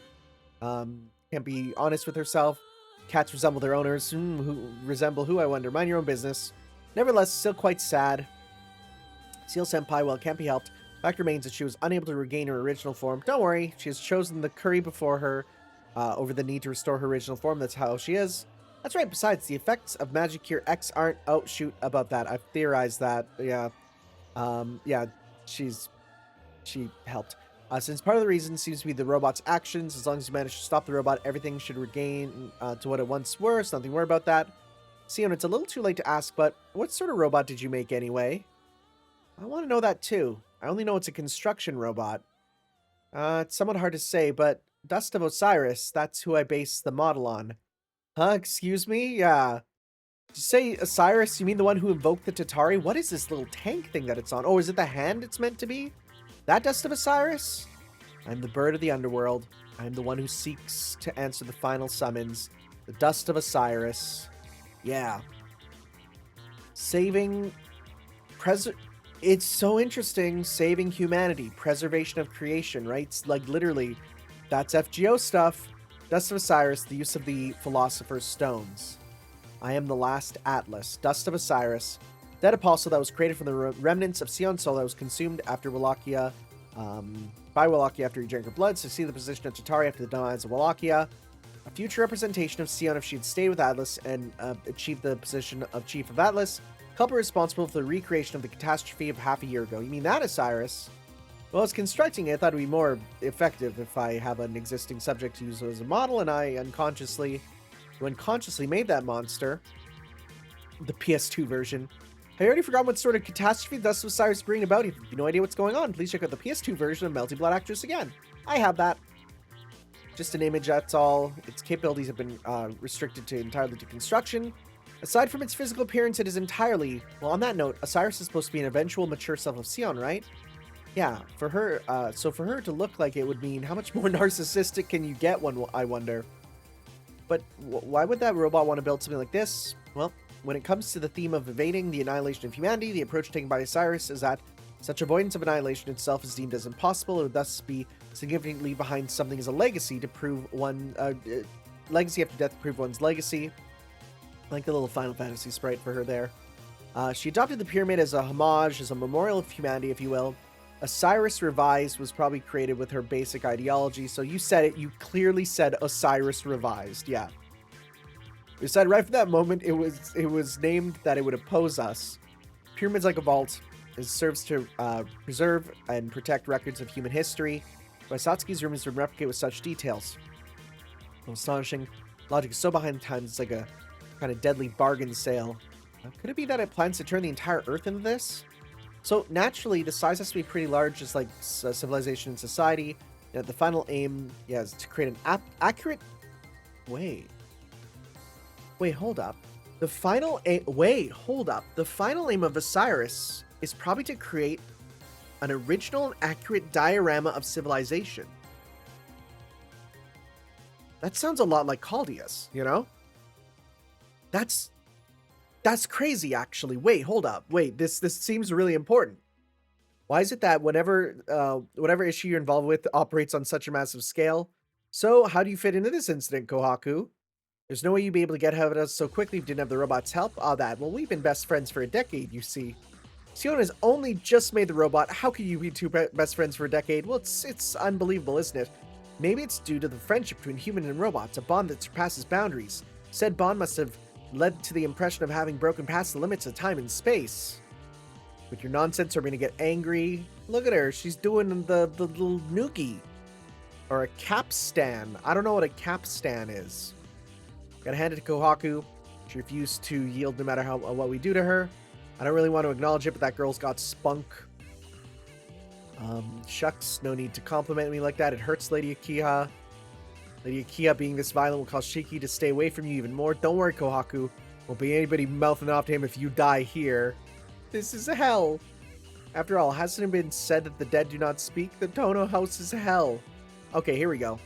Can't be honest with herself. Cats resemble their owners. Who resemble who, I wonder? Mind your own business. Nevertheless, still quite sad. Ciel Senpai, well, it can't be helped. Fact remains that she was unable to regain her original form. Don't worry, she has chosen the curry before her over the need to restore her original form. That's how she is. That's right. Besides, the effects of Magic Cure X aren't... Oh, shoot, about that. I've theorized that. Yeah. Yeah, she helped. Since part of the reason seems to be the robot's actions, as long as you manage to stop the robot, everything should regain to what it once were, so nothing more about that. Sion, it's a little too late to ask, but what sort of robot did you make anyway? I want to know that too. I only know it's a construction robot. It's somewhat hard to say, but Dust of Osiris, that's who I based the model on. Huh? Excuse me? Yeah. Did you say Osiris? You mean the one who invoked the Tatari? What is this little tank thing that it's on? Oh, is it the hand it's meant to be? That Dust of Osiris? I'm the bird of the underworld. I'm the one who seeks to answer the final summons. The Dust of Osiris. Yeah. Saving... It's so interesting. Saving humanity, preservation of creation, right? It's like literally, that's FGO stuff. Dust of Osiris, the use of the Philosopher's Stones. I am the last Atlas. Dust of Osiris. Dead apostle that was created from the remnants of Sion's soul that was consumed after Wallachia, by Wallachia after he drank her blood. Succeed the position of Tatari after the demise of Wallachia. A future representation of Sion if she had stayed with Atlas and achieved the position of Chief of Atlas. Culprit responsible for the recreation of the catastrophe of half a year ago. You mean that, Osiris? Well, as constructing it, I thought it would be more effective if I have an existing subject to use as a model, and I unconsciously made that monster. The PS2 version. I already forgot what sort of catastrophe Dust of Osiris is bringing about. If you have no idea what's going on, please check out the PS2 version of Melty Blood Actress again. I have that. Just an image, that's all. Its capabilities have been restricted to entirely to construction. Aside from its physical appearance, it is entirely... Well, on that note, Osiris is supposed to be an eventual mature self of Sion, right? Yeah, for her... so for her to look like it would mean how much more narcissistic can you get, one, I wonder. But why would that robot want to build something like this? Well, when it comes to the theme of evading the annihilation of humanity, the approach taken by Osiris is that such avoidance of annihilation itself is deemed as impossible. It would thus be significantly behind something as a legacy to prove one... legacy after death to prove one's legacy. I like the little Final Fantasy sprite for her there. She adopted the pyramid as a homage, as a memorial of humanity, if you will. Osiris Revised was probably created with her basic ideology. So you said it. You clearly said Osiris Revised. Yeah. You said right from that moment it was named that it would oppose us. Pyramids like a vault. It serves to preserve and protect records of human history. Satsuki's room has been replicated with such details. Astonishing. Logic is so behind the times, it's like a kind of deadly bargain sale. Could it be that it plans to turn the entire Earth into this? So naturally, the size has to be pretty large, just like civilization and society. You know, the final aim, yeah, is to create an accurate... Wait, hold up. The final aim... Wait, hold up. The final aim of Osiris is probably to create an original and accurate diorama of civilization. That sounds a lot like Chaldeus, you know? That's crazy, actually. Wait, hold up. Wait, this seems really important. Why is it that whatever issue you're involved with operates on such a massive scale? So, how do you fit into this incident, Kohaku? There's no way you'd be able to get ahead of us so quickly if you didn't have the robot's help. Well, we've been best friends for a decade, you see. Sion has only just made the robot. How could you be two best friends for a decade? Well, it's unbelievable, isn't it? Maybe it's due to the friendship between human and robots, a bond that surpasses boundaries. Said bond must have led to the impression of having broken past the limits of time and space. With your nonsense, we're going to get angry. Look at her. She's doing the little noogie. Or a capstan. I don't know what a capstan is. Gotta hand it to Kohaku. She refused to yield no matter what we do to her. I don't really want to acknowledge it, but that girl's got spunk. Shucks, no need to compliment me like that. It hurts, Lady Akiha. Lady Akiha being this violent will cause Shiki to stay away from you even more. Don't worry, Kohaku. Won't be anybody mouthing off to him if you die here. This is hell. After all, hasn't it been said that the dead do not speak? The Tono house is hell. Okay, here we go.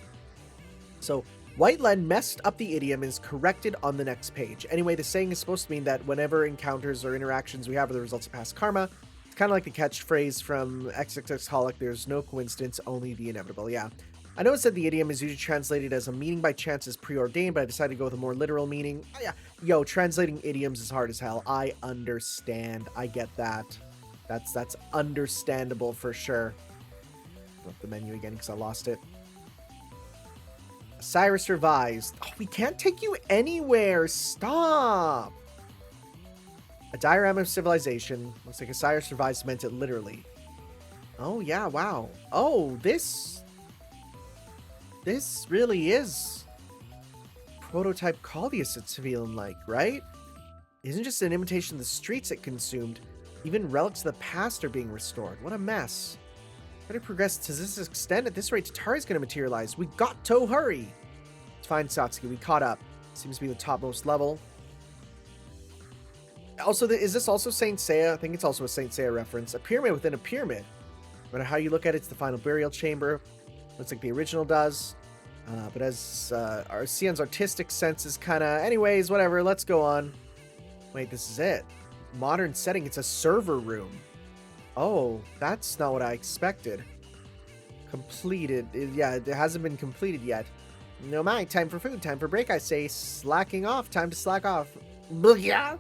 So, White Len messed up the idiom and is corrected on the next page. Anyway, the saying is supposed to mean that whenever encounters or interactions we have are the results of past karma, it's kind of like the catchphrase from XXXholic, there's no coincidence, only the inevitable. Yeah. I know it said the idiom is usually translated as a meaning by chance is preordained, but I decided to go with a more literal meaning. Oh, yeah. Yo, translating idioms is hard as hell. I understand. I get that. That's understandable for sure. Go up the menu again because I lost it. Osiris Revised. Oh, we can't take you anywhere. Stop. A diorama of civilization. Looks like Osiris Revised meant it literally. Oh, yeah. Wow. Oh, this really is prototype Chaldeus, it's feeling like, right? It isn't just an imitation of the streets it consumed. Even relics of the past are being restored. What a mess. Better progress to this extent. At this rate, Tatari's going to materialize. We got to hurry. It's fine, Satsuki. We caught up. Seems to be the topmost level. Also, is this also Saint Seiya? I think it's also a Saint Seiya reference. A pyramid within a pyramid. No matter how you look at it, it's the final burial chamber. Looks like the original does. But as our Sion's artistic sense is kind of... Anyways, whatever. Let's go on. Wait, this is it. Modern setting. It's a server room. Oh, that's not what I expected. Completed. Yeah, it hasn't been completed yet. No mind, time for food, time for break, I say. Slacking off, time to slack off. Booyah!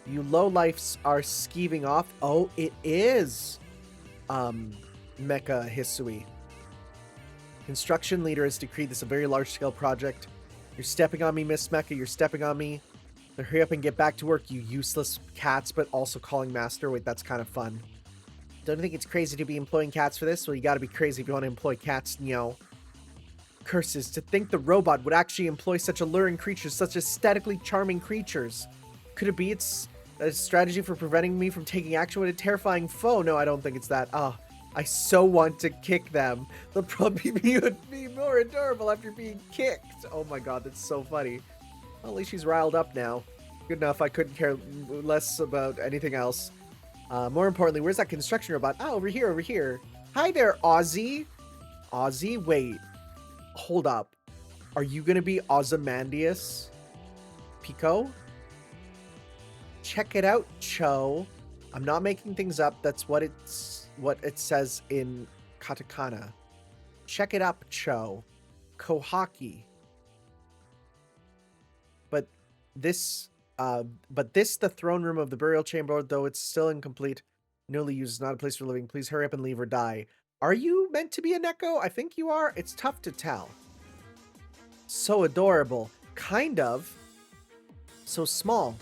You lowlifes are skeeving off. Oh, it is. Mecha Hisui. Construction leader has decreed this a very large-scale project. You're stepping on me, Miss Mecha. You're stepping on me. So hurry up and get back to work, you useless cats, but also calling master. Wait, that's kind of fun. Don't you think it's crazy to be employing cats for this? Well, you gotta be crazy if you want to employ cats, Nyo. Curses, to think the robot would actually employ such alluring creatures, such aesthetically charming creatures. Could it be it's a strategy for preventing me from taking action with a terrifying foe? No, I don't think it's that. Ah, I so want to kick them. They'll probably be more adorable after being kicked. Oh my god, that's so funny. Well, at least she's riled up now. Good enough, I couldn't care less about anything else. More importantly, where's that construction robot? Ah, over here, over here. Hi there, Ozzy. Ozzy? Wait. Hold up. Are you gonna be Ozymandias? Pico? Check it out, Cho. I'm not making things up. That's what it says in katakana. Check it up, Cho. Kohaki. But this, the throne room of the burial chamber, though it's still incomplete, newly used, is not a place for living. Please hurry up and leave or die. Are you meant to be a Neko? I think you are. It's tough to tell. So adorable. Kind of. So small.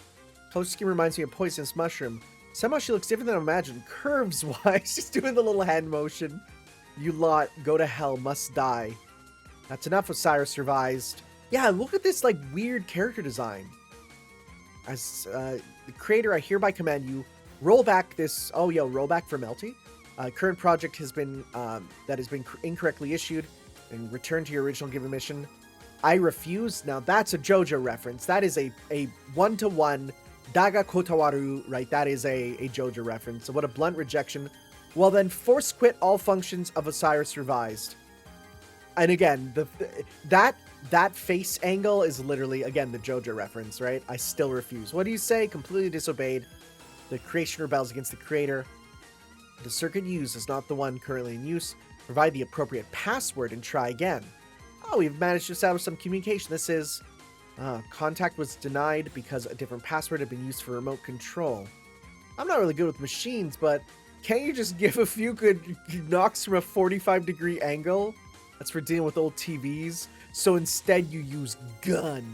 Color scheme reminds me of poisonous mushroom. Somehow she looks different than I imagined. Curves-wise, she's doing the little hand motion. You lot, go to hell, must die. That's enough, Osiris revised. Yeah, look at this, like, weird character design. As the creator, I hereby command you, roll back this... Oh, yo, roll back for Melty. Current project has been, that has been incorrectly issued, and return to your original given mission. I refuse. Now, that's a JoJo reference. That is a one-to-one Daga Kotawaru, right? That is a JoJo reference. So what a blunt rejection. Well, then, force quit all functions of Osiris revised. And again, that face angle is literally, again, the JoJo reference, right? I still refuse. What do you say? Completely disobeyed. The creation rebels against the creator. The circuit used is not the one currently in use. Provide the appropriate password and try again. Oh, we've managed to establish some communication. This is... contact was denied because a different password had been used for remote control. I'm not really good with machines, but can't you just give a few good knocks from a 45-degree angle? That's for dealing with old TVs. So instead you use gun.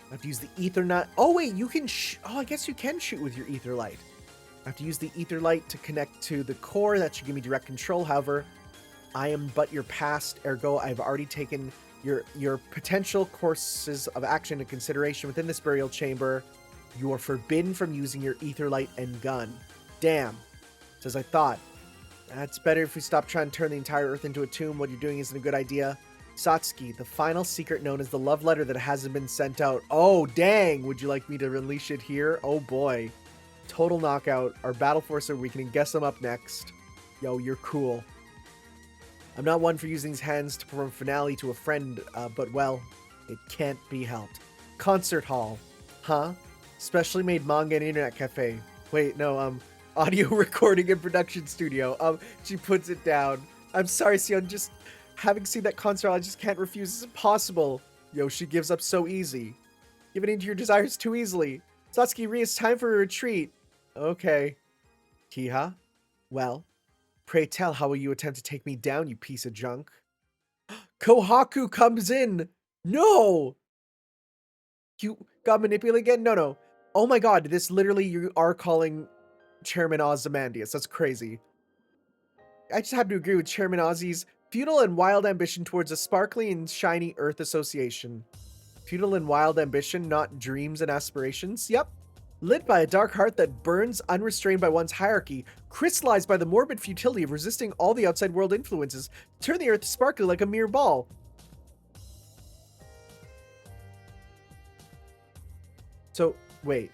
I have to use the ether nut. Oh wait, you can I guess you can shoot with your ether light. I have to use the ether light to connect to the core. That should give me direct control. However, I am but your past, ergo I've already taken your potential courses of action into consideration within this burial chamber. You are forbidden from using your ether light and gun. Damn. It's as I thought. That's better if we stop trying to turn the entire Earth into a tomb. What you're doing isn't a good idea. Satsuki, the final secret known as the love letter that hasn't been sent out. Oh, dang. Would you like me to unleash it here? Oh, boy. Total knockout. Our battle force are weakening. Guess I'm up next. Yo, you're cool. I'm not one for using these hands to perform finale to a friend, but, well, it can't be helped. Concert hall. Huh? Specially made manga and internet cafe. Wait, no, audio recording and production studio. She puts it down. I'm sorry, Ciel, just having seen that concert hall, I just can't refuse. It's impossible. Yo, she gives up so easy. Giving in to your desires too easily. Satsuki Ri, it's time for a retreat. Okay. Kiha? Well, pray tell, how will you attempt to take me down, you piece of junk? Kohaku comes in! No! You got manipulated again? No. Oh my god, this literally you are calling Chairman Ozymandias. That's crazy. I just have to agree with Chairman Ozzy's futile and wild ambition towards a sparkly and shiny Earth association. Futile and wild ambition, not dreams and aspirations? Yep. Lit by a dark heart that burns, unrestrained by one's hierarchy, crystallized by the morbid futility of resisting all the outside world influences, turn the Earth sparkly like a mere ball. So, wait.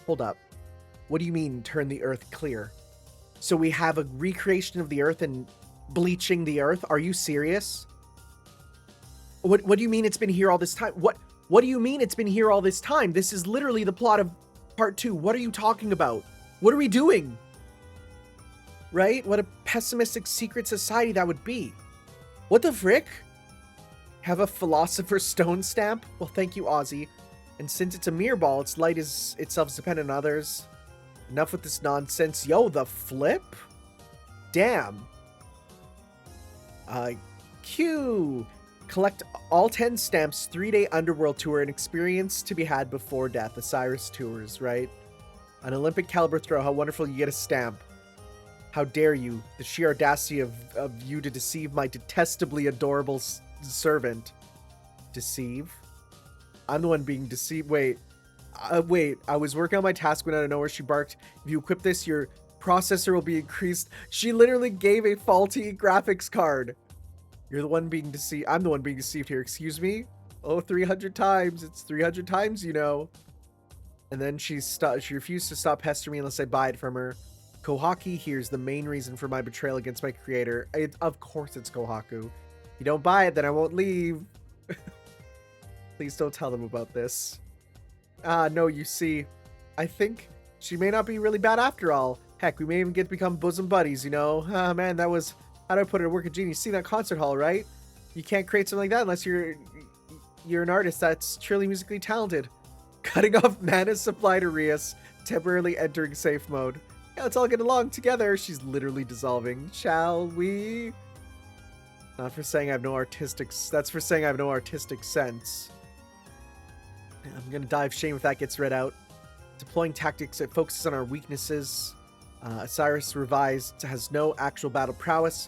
Hold up. What do you mean, turn the Earth clear? So we have a recreation of the Earth and bleaching the Earth? Are you serious? What do you mean it's been here all this time? What do you mean it's been here all this time? This is literally the plot of part 2. What are you talking about? What are we doing? Right? What a pessimistic secret society that would be. What the frick? Have a Philosopher's Stone stamp? Well, thank you, Ozzy. And since it's a mirror ball, its light is itself dependent on others. Enough with this nonsense. Yo, the flip? Damn. Q. Collect all 10 stamps, 3-day underworld tour, and experience to be had before death. Osiris tours, right? An Olympic caliber throw. How wonderful, you get a stamp. How dare you? The sheer audacity of you to deceive my detestably adorable servant. Deceive? I'm the one being deceived. Wait. I was working on my task when out of nowhere she barked, if you equip this, your processor will be increased. She literally gave a faulty graphics card. You're the one being deceived. I'm the one being deceived here. Excuse me? Oh, 300 times. It's 300 times, you know. And then she refused to stop pestering me unless I buy it from her. Kohaku, here's the main reason for my betrayal against my creator. Of course it's Kohaku. If you don't buy it, then I won't leave. Please don't tell them about this. No, you see, I think she may not be really bad after all. Heck, we may even get to become bosom buddies, you know? Man, that was, how do I put it, a work of genius. See that concert hall, right? You can't create something like that unless you're an artist that's truly musically talented. Cutting off mana supply to Rias, temporarily entering safe mode. Yeah, let's all get along together. She's literally dissolving. Shall we? Not for saying I have no artistic, that's for saying I have no artistic sense. I'm gonna die of shame if that gets read out. Deploying tactics that focuses on our weaknesses. Osiris revised has no actual battle prowess.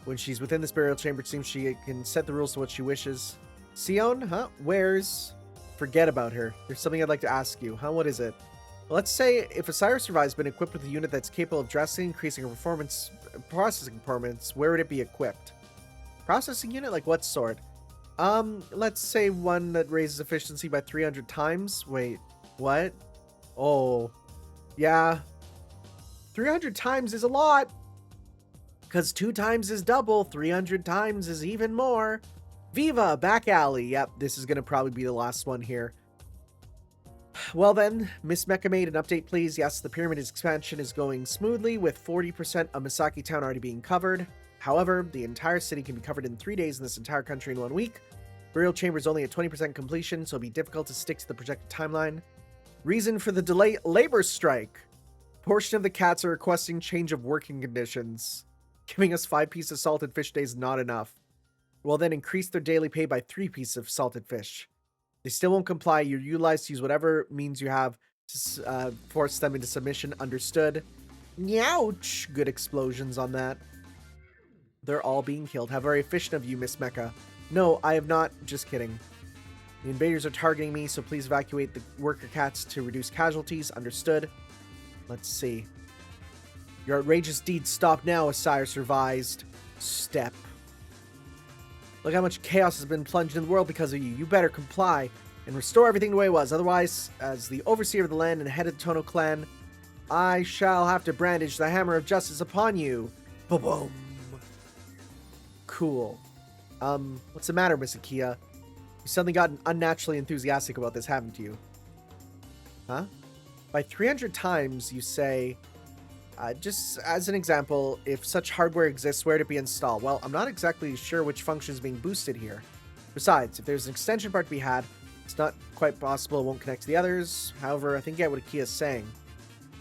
When she's within this burial chamber, it seems she can set the rules to what she wishes. Sion, huh? Where's? Forget about her. There's something I'd like to ask you. Huh? What is it? Well, let's say if Osiris Revive's been equipped with a unit that's capable of drastically increasing her processing performance, where would it be equipped? Processing unit? Like what sort? Let's say one that raises efficiency by 300 times. Wait, what? Oh, yeah. 300 times is a lot. Because 2 times is double, 300 times is even more. Viva, back alley. Yep, this is going to probably be the last one here. Well then, Miss Mecha made an update, please. Yes, the pyramid expansion is going smoothly, with 40% of Misaki Town already being covered. However, the entire city can be covered in 3 days in this entire country in 1 week. Burial chamber is only at 20% completion, so it'll be difficult to stick to the projected timeline. Reason for the delay: labor strike. Portion of the cats are requesting change of working conditions. Giving us 5 pieces of salted fish days not enough. We'll then increase their daily pay by 3 pieces of salted fish. They still won't comply. You're utilized to use whatever means you have to force them into submission. Understood? Ouch! Good explosions on that. They're all being killed. How very efficient of you, Miss Mecha. No, I have not. Just kidding. The invaders are targeting me, so please evacuate the worker cats to reduce casualties. Understood? Let's see. Your outrageous deeds stop now, Osiris revised. Step. Look how much chaos has been plunged in the world because of you. You better comply and restore everything the way it was. Otherwise, as the overseer of the land and head of the Tono clan, I shall have to brandish the hammer of justice upon you. Boom. Cool. What's the matter, Miss Akia? You suddenly got unnaturally enthusiastic about this, haven't you? Huh? By 300 times, you say, just as an example, if such hardware exists, where to be installed? Well, I'm not exactly sure which function is being boosted here. Besides, if there's an extension part to be had, it's not quite possible it won't connect to the others. However, I think I get what Akia's saying.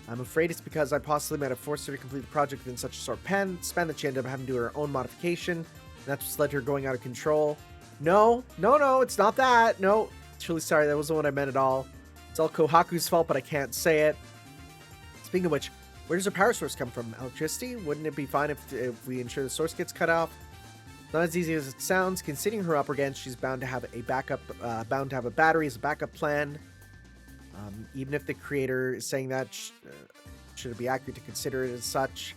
I'm afraid it's because I possibly might have forced her to complete the project within such a short span that she ended up having to do her own modification. And that's what's led to her going out of control. No, it's not that. No, truly sorry, that wasn't what I meant at all. It's all Kohaku's fault, but I can't say it. Speaking of which, where does her power source come from? Electricity? Wouldn't it be fine if we ensure the source gets cut off? Not as easy as it sounds. Considering her upper against, she's bound to have a backup, bound to have a battery as a backup plan. Even if the creator is saying that, should it be accurate to consider it as such?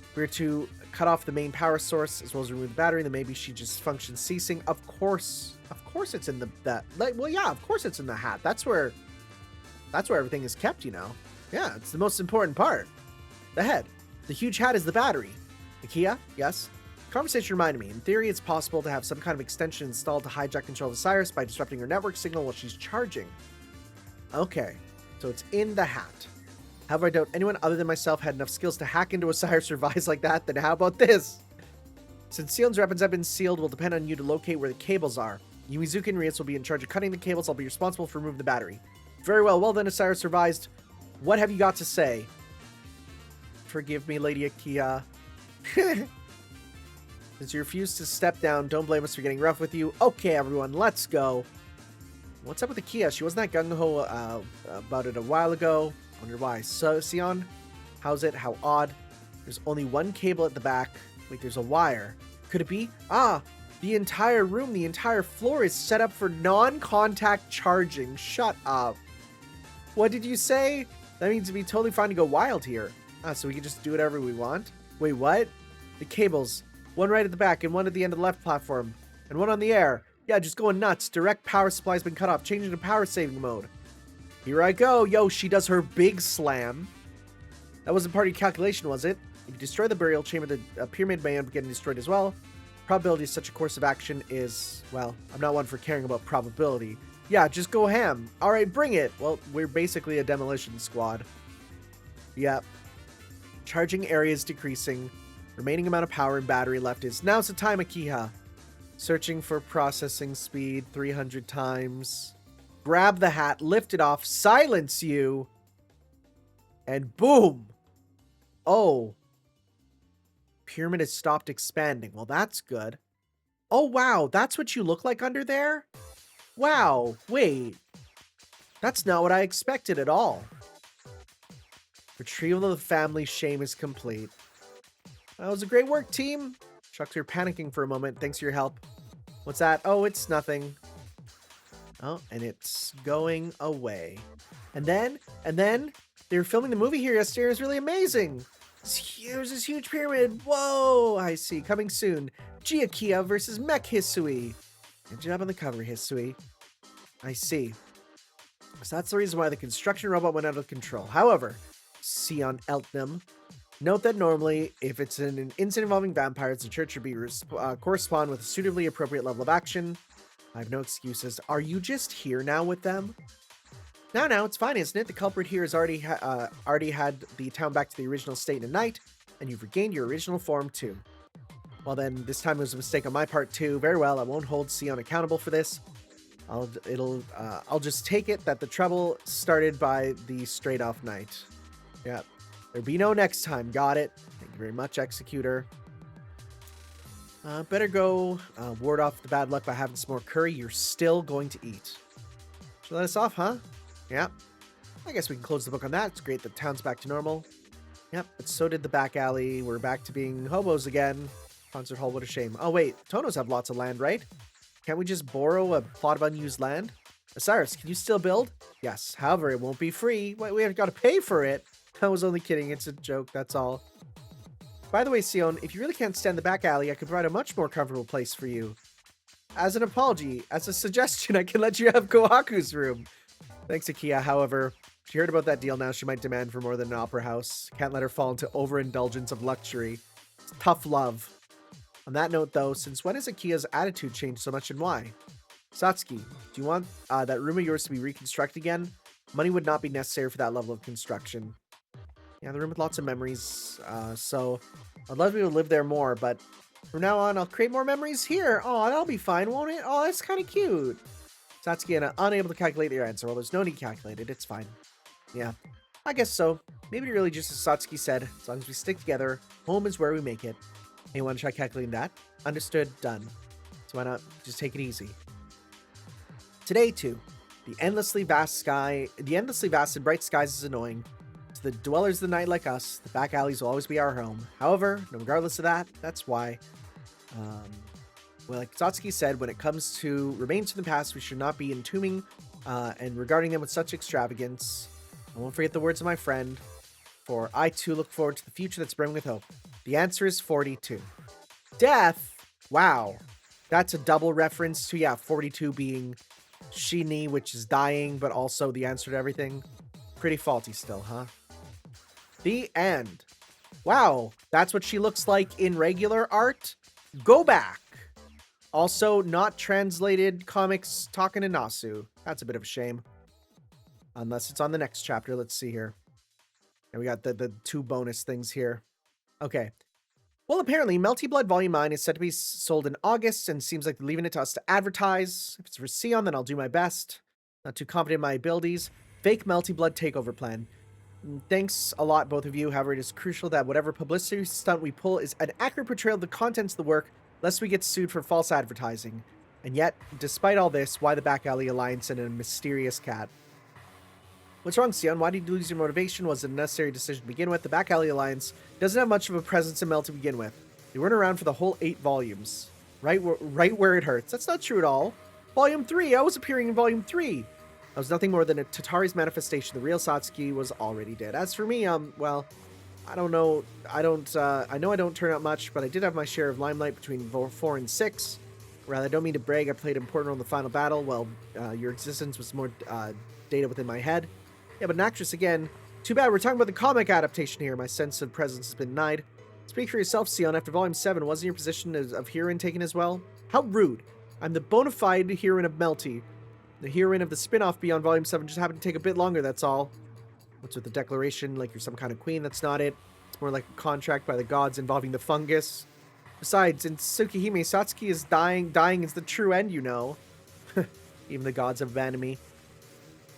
If we were to cut off the main power source as well as remove the battery, then maybe she just functions ceasing. Of course it's in of course it's in the hat. That's where everything is kept, you know. Yeah, it's the most important part. The head. The huge hat is the battery. Akia, yes? Conversation reminded me, in theory, it's possible to have some kind of extension installed to hijack control of Osiris by disrupting her network signal while she's charging. Okay, so it's in the hat. However, I doubt anyone other than myself had enough skills to hack into Osiris Revice like that, then how about this? Since Ciel's weapons have been sealed, it will depend on you to locate where the cables are. Yumizuki and Rias will be in charge of cutting the cables. I'll be responsible for removing the battery. Very well. Well then, Osiris Revised. What have you got to say? Forgive me, Lady Akia. Since you refuse to step down, don't blame us for getting rough with you. Okay, everyone, let's go. What's up with Akia? She wasn't that gung-ho about it a while ago. Wonder why. So, Sion, how's it? How odd. There's only one cable at the back. Wait, there's a wire. Could it be? Ah, the entire room, the entire floor is set up for non-contact charging. Shut up. What did you say? That means it'd be totally fine to go wild here. Ah, so we can just do whatever we want? Wait, what? The cables. One right at the back and one at the end of the left platform. And one on the air. Yeah, just going nuts. Direct power supply's been cut off. Changing to power saving mode. Here I go. Yo, she does her big slam. That wasn't part of your calculation, was it? If you destroy the burial chamber, the pyramid may end up getting destroyed as well. Probability of such a course of action is, well, I'm not one for caring about probability. Yeah, just go ham. Alright, bring it. Well, we're basically a demolition squad. Yep. Charging area is decreasing. Remaining amount of power and battery left is, now's the time, Akiha. Searching for processing speed 300 times. Grab the hat, lift it off, silence you. And boom. Oh. Pyramid has stopped expanding. Well, that's good. Oh, wow. That's what you look like under there? Wow. Wait. That's not what I expected at all. Retrieval of the family shame is complete. That was a great work, team. Shucks, you're panicking for a moment. Thanks for your help. What's that? Oh, it's nothing. Oh, and it's going away. And then, they were filming the movie here yesterday. It was really amazing. There's this huge pyramid. Whoa, I see. Coming soon. Giakia versus Mech Hisui. Good job on the cover, Hisui. I see. So that's the reason why the construction robot went out of control. However, Sion Eltnam, note that normally, if it's an incident involving vampires, the church should be correspond with a suitably appropriate level of action. I have no excuses. Are you just here now with them? No, it's fine, isn't it? The culprit here has already had the town back to the original state in a night, and you've regained your original form too. Well then, this time it was a mistake on my part too. Very well, I won't hold Sion accountable for this. I'll just take it that the trouble started by the straight off night. Yeah, there'll be no next time. Got it. Thank you very much, Executor. Better go ward off the bad luck by having some more curry. You're still going to eat. Should let us off, huh? Yep. I guess we can close the book on that. It's great the town's back to normal. Yep, but so did the back alley. We're back to being hobos again. Concert hall, what a shame. Oh wait, Tonos have lots of land, right? Can't we just borrow a plot of unused land? Osiris, can you still build? Yes, however, it won't be free. We have got to pay for it. I was only kidding, it's a joke, that's all. By the way, Sion, if you really can't stand the back alley, I could provide a much more comfortable place for you. As an apology, as a suggestion, I can let you have Kohaku's room. Thanks, Akia. However, she heard about that deal now. She might demand for more than an opera house. Can't let her fall into overindulgence of luxury. It's tough love. On that note, though, since when has Akia's attitude changed so much and why? Satsuki, do you want that room of yours to be reconstructed again? Money would not be necessary for that level of construction. Yeah, the room with lots of memories. So I'd love you to live there more, but from now on, I'll create more memories here. Oh, that'll be fine, won't it? Oh, that's kind of cute. Satsuki, unable to calculate your answer. Well, there's no need to calculate it. It's fine. Yeah, I guess so. Maybe really just as Satsuki said, as long as we stick together, home is where we make it. Hey, you want to try calculating that? Understood. Done. So why not just take it easy? Today, too, the endlessly vast and bright skies is annoying. To the dwellers of the night like us, the back alleys will always be our home. However, regardless of that, that's why. Well, like Satsuki said, when it comes to remains from the past, we should not be entombing and regarding them with such extravagance. I won't forget the words of my friend, for I too look forward to the future that's brimming with hope. The answer is 42. Death? Wow. That's a double reference to, yeah, 42 being Shini, which is dying, but also the answer to everything. Pretty faulty still, huh? The end. Wow, that's what she looks like in regular art? Go back. Also, not translated comics talking to Nasu. That's a bit of a shame. Unless it's on the next chapter. Let's see here. And we got the 2 bonus things here. Okay. Well, apparently, Melty Blood Volume 9 is set to be sold in August, and seems like they're leaving it to us to advertise. If it's for Ciel, then I'll do my best. Not too confident in my abilities. Fake Melty Blood takeover plan. Thanks a lot, both of you. However, it is crucial that whatever publicity stunt we pull is an accurate portrayal of the contents of the work, lest we get sued for false advertising. And yet, despite all this, why the Back Alley Alliance and a mysterious cat? What's wrong, Ciel? Why did you lose your motivation? Was it a necessary decision to begin with? The Back Alley Alliance doesn't have much of a presence in Mel to begin with. They weren't around for the whole 8 volumes. Right where it hurts. That's not true at all. Volume 3, I was appearing in Volume 3. I was nothing more than a Tatari's manifestation. The real Satsuki was already dead. As for me, well, I don't know. I know I don't turn out much, but I did have my share of limelight between 4 and 6. Rather, I don't mean to brag. I played an important role in the final battle. Well, your existence was more data within my head. Yeah, but an actress again. Too bad we're talking about the comic adaptation here. My sense of presence has been denied. Speak for yourself, Ciel. After Volume 7, wasn't your position of heroine taken as well? How rude. I'm the bona fide heroine of Melty. The heroine of the spin-off beyond Volume 7 just happened to take a bit longer, that's all. What's with the declaration? Like you're some kind of queen? That's not it. It's more like a contract by the gods involving the fungus. Besides, in Tsukihime, Satsuki is dying. Dying is the true end, you know. Even the gods have abandoned me.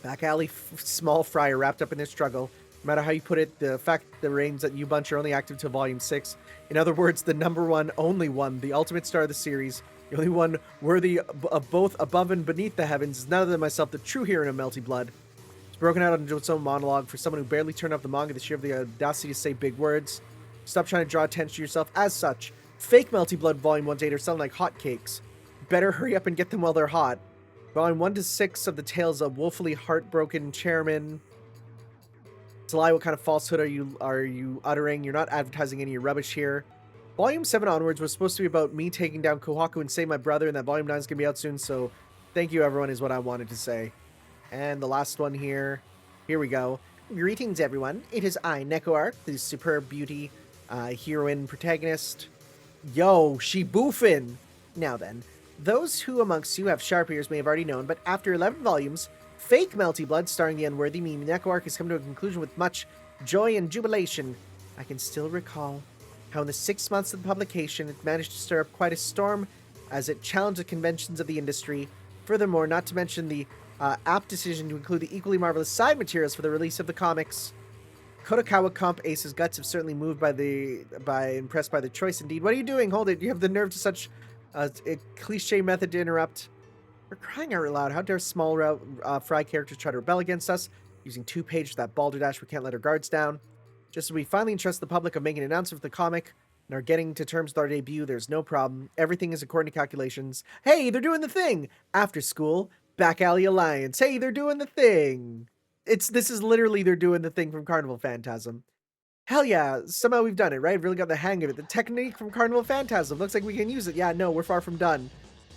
Back alley small fry are wrapped up in this struggle. No matter how you put it, the fact the reigns that you bunch are only active till Volume 6. In other words, the number one, only one, the ultimate star of the series, the only one worthy of both above and beneath the heavens, is none other than myself, the true hero of Melty Blood. It's broken out into its own monologue for someone who barely turned off the manga this year of the audacity to say big words. Stop trying to draw attention to yourself as such. Fake Melty Blood Volume 1 to 8 are selling like hotcakes. Better hurry up and get them while they're hot. Volume 1 to 6 of the tales of woefully heartbroken chairman. To lie, what kind of falsehood are you uttering? You're not advertising any rubbish here. Volume 7 onwards was supposed to be about me taking down Kohaku and save my brother, and that Volume 9 is going to be out soon, so thank you everyone is what I wanted to say. And the last one here. Here we go. Greetings everyone. It is I, Neko-Arc, the superb beauty heroine protagonist. Yo, she boofin'! Now then. Those who amongst you have sharp ears may have already known, but after 11 volumes, Fake Melty Blood, starring the unworthy me, Neko-Arc, has come to a conclusion with much joy and jubilation. I can still recall how in the 6 months of the publication, it managed to stir up quite a storm as it challenged the conventions of the industry. Furthermore, not to mention the apt decision to include the equally marvelous side materials for the release of the comics. Kodokawa Comp Ace's guts have certainly moved impressed by the choice indeed. What are you doing? Hold it. You have the nerve to such a cliche method to interrupt. We're crying out loud. How dare small fry characters try to rebel against us? Using 2 pages of that balderdash, we can't let our guards down. Just as we finally entrust the public of making an announcement for the comic and are getting to terms with our debut, there's no problem. Everything is according to calculations. Hey, they're doing the thing! After school, Back Alley Alliance. Hey, they're doing the thing! This is literally they're doing the thing from Carnival Phantasm. Hell yeah, somehow we've done it, right? Really got the hang of it. The technique from Carnival Phantasm. Looks like we can use it. Yeah, no, we're far from done.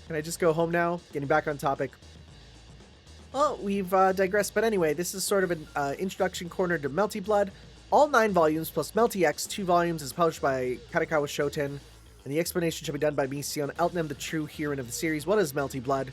Can I just go home now? Getting back on topic. Well, we've digressed, but anyway, this is sort of an introduction corner to Melty Blood. All 9 volumes plus Melty X, 2 volumes, is published by Kadokawa Shoten, and the explanation shall be done by me, Ciel Eltnam, the true heroine of the series. What is Melty Blood?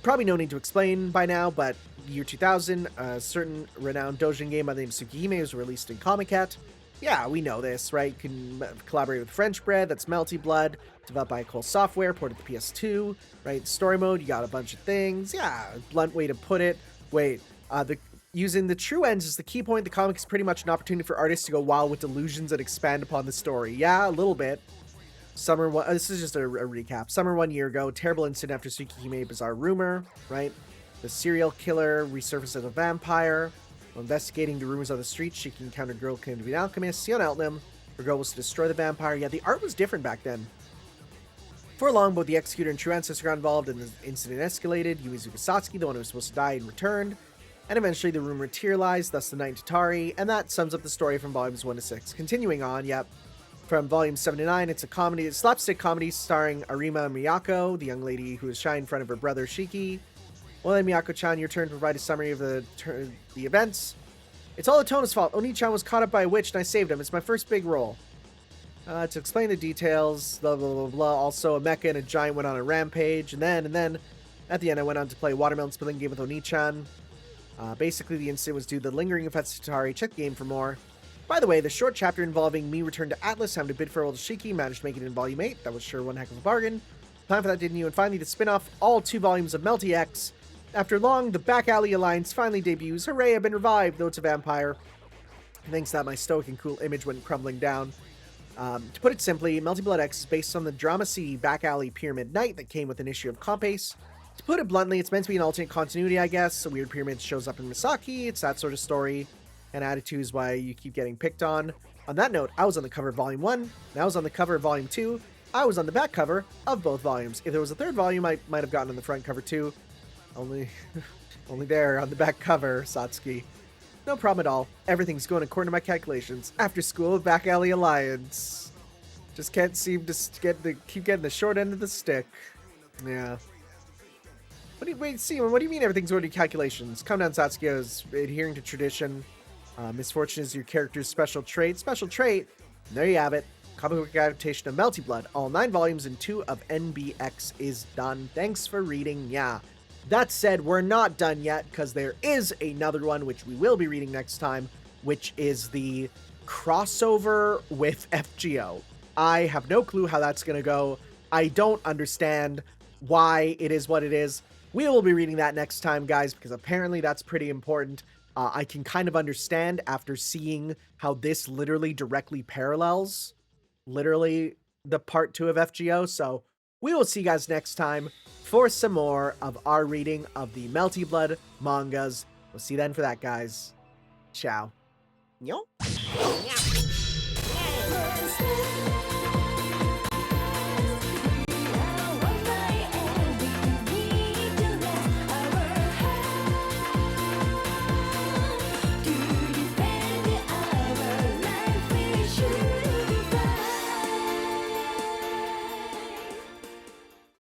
Probably no need to explain by now, but year 2000, a certain renowned doujin game by the name of Tsukihime was released in Comic Cat. Yeah, we know this, right? Can collaborate with French Bread, that's Melty Blood, developed by Cole Software, ported to PS2, right? Story mode, you got a bunch of things. Yeah, blunt way to put it. Wait, using the true ends is the key point. The comic is pretty much an opportunity for artists to go wild with delusions that expand upon the story. Yeah, a little bit. This is just a recap. Summer 1 year ago, terrible incident after Tsukihime, bizarre rumor, right? The serial killer resurfaced as a vampire. While investigating the rumors on the street, she encountered a girl claiming to be an alchemist, Ciel Eltnam. Her goal was to destroy the vampire. Yeah, the art was different back then. For long, both the Executor and True Ancestor got involved, and the incident escalated. Yumizuka Satsuki, the one who was supposed to die, returned. And eventually the rumor materialized, thus the Night Tatari, and that sums up the story from volumes 1 to 6. Continuing on, yep. From volumes 7 to 9, it's a slapstick comedy starring Arima Miyako, the young lady who is shy in front of her brother Shiki. Well then, Miyako-chan, your turn to provide a summary of the events. It's all Atona's fault. Oni-chan was caught up by a witch and I saved him. It's my first big role. To explain the details, blah, blah, blah, blah. Also, a mecha and a giant went on a rampage. And then, at the end, I went on to play Watermelon Spilling game with Oni-chan. Basically, the incident was due to the lingering effects of Tatari. Check the game for more. By the way, the short chapter involving me return to Atlas, having to bid for old Shiki, managed to make it in Volume 8. That was sure one heck of a bargain. Time for that, didn't you? And finally, the spin-off, all 2 volumes of Melty X. After long, the Back Alley Alliance finally debuts. Hooray, I've been revived, though it's a vampire. Thanks that my stoic and cool image went crumbling down. To put it simply, Melty Blood X is based on the drama-y Back Alley Pyramid Knight that came with an issue of Compace. To put it bluntly, it's meant to be an alternate continuity, I guess. A weird pyramid shows up in Misaki. It's that sort of story. And attitude is why you keep getting picked on. On that note, I was on the cover of Volume 1, and I was on the cover of Volume 2. I was on the back cover of both volumes. If there was a third volume, I might have gotten on the front cover too. Only there on the back cover, Satsuki. No problem at all. Everything's going according to my calculations. After school, Back Alley Alliance. Just can't seem to keep getting the short end of the stick. Yeah. Wait, Simon, what do you mean everything's going to calculations? Calm down, Satsuki. Is adhering to tradition. Misfortune is your character's special trait. Special trait? There you have it. Comic book adaptation of Melty Blood. All 9 volumes and 2 of NBX is done. Thanks for reading. Yeah. That said, we're not done yet because there is another one which we will be reading next time, which is the crossover with FGO. I have no clue how that's going to go. I don't understand why it is what it is. We will be reading that next time, guys, because apparently that's pretty important. I can kind of understand after seeing how this literally directly parallels literally the part 2 of FGO. So we will see you guys next time for some more of our reading of the Melty Blood mangas. We'll see you then for that, guys. Ciao. Yo.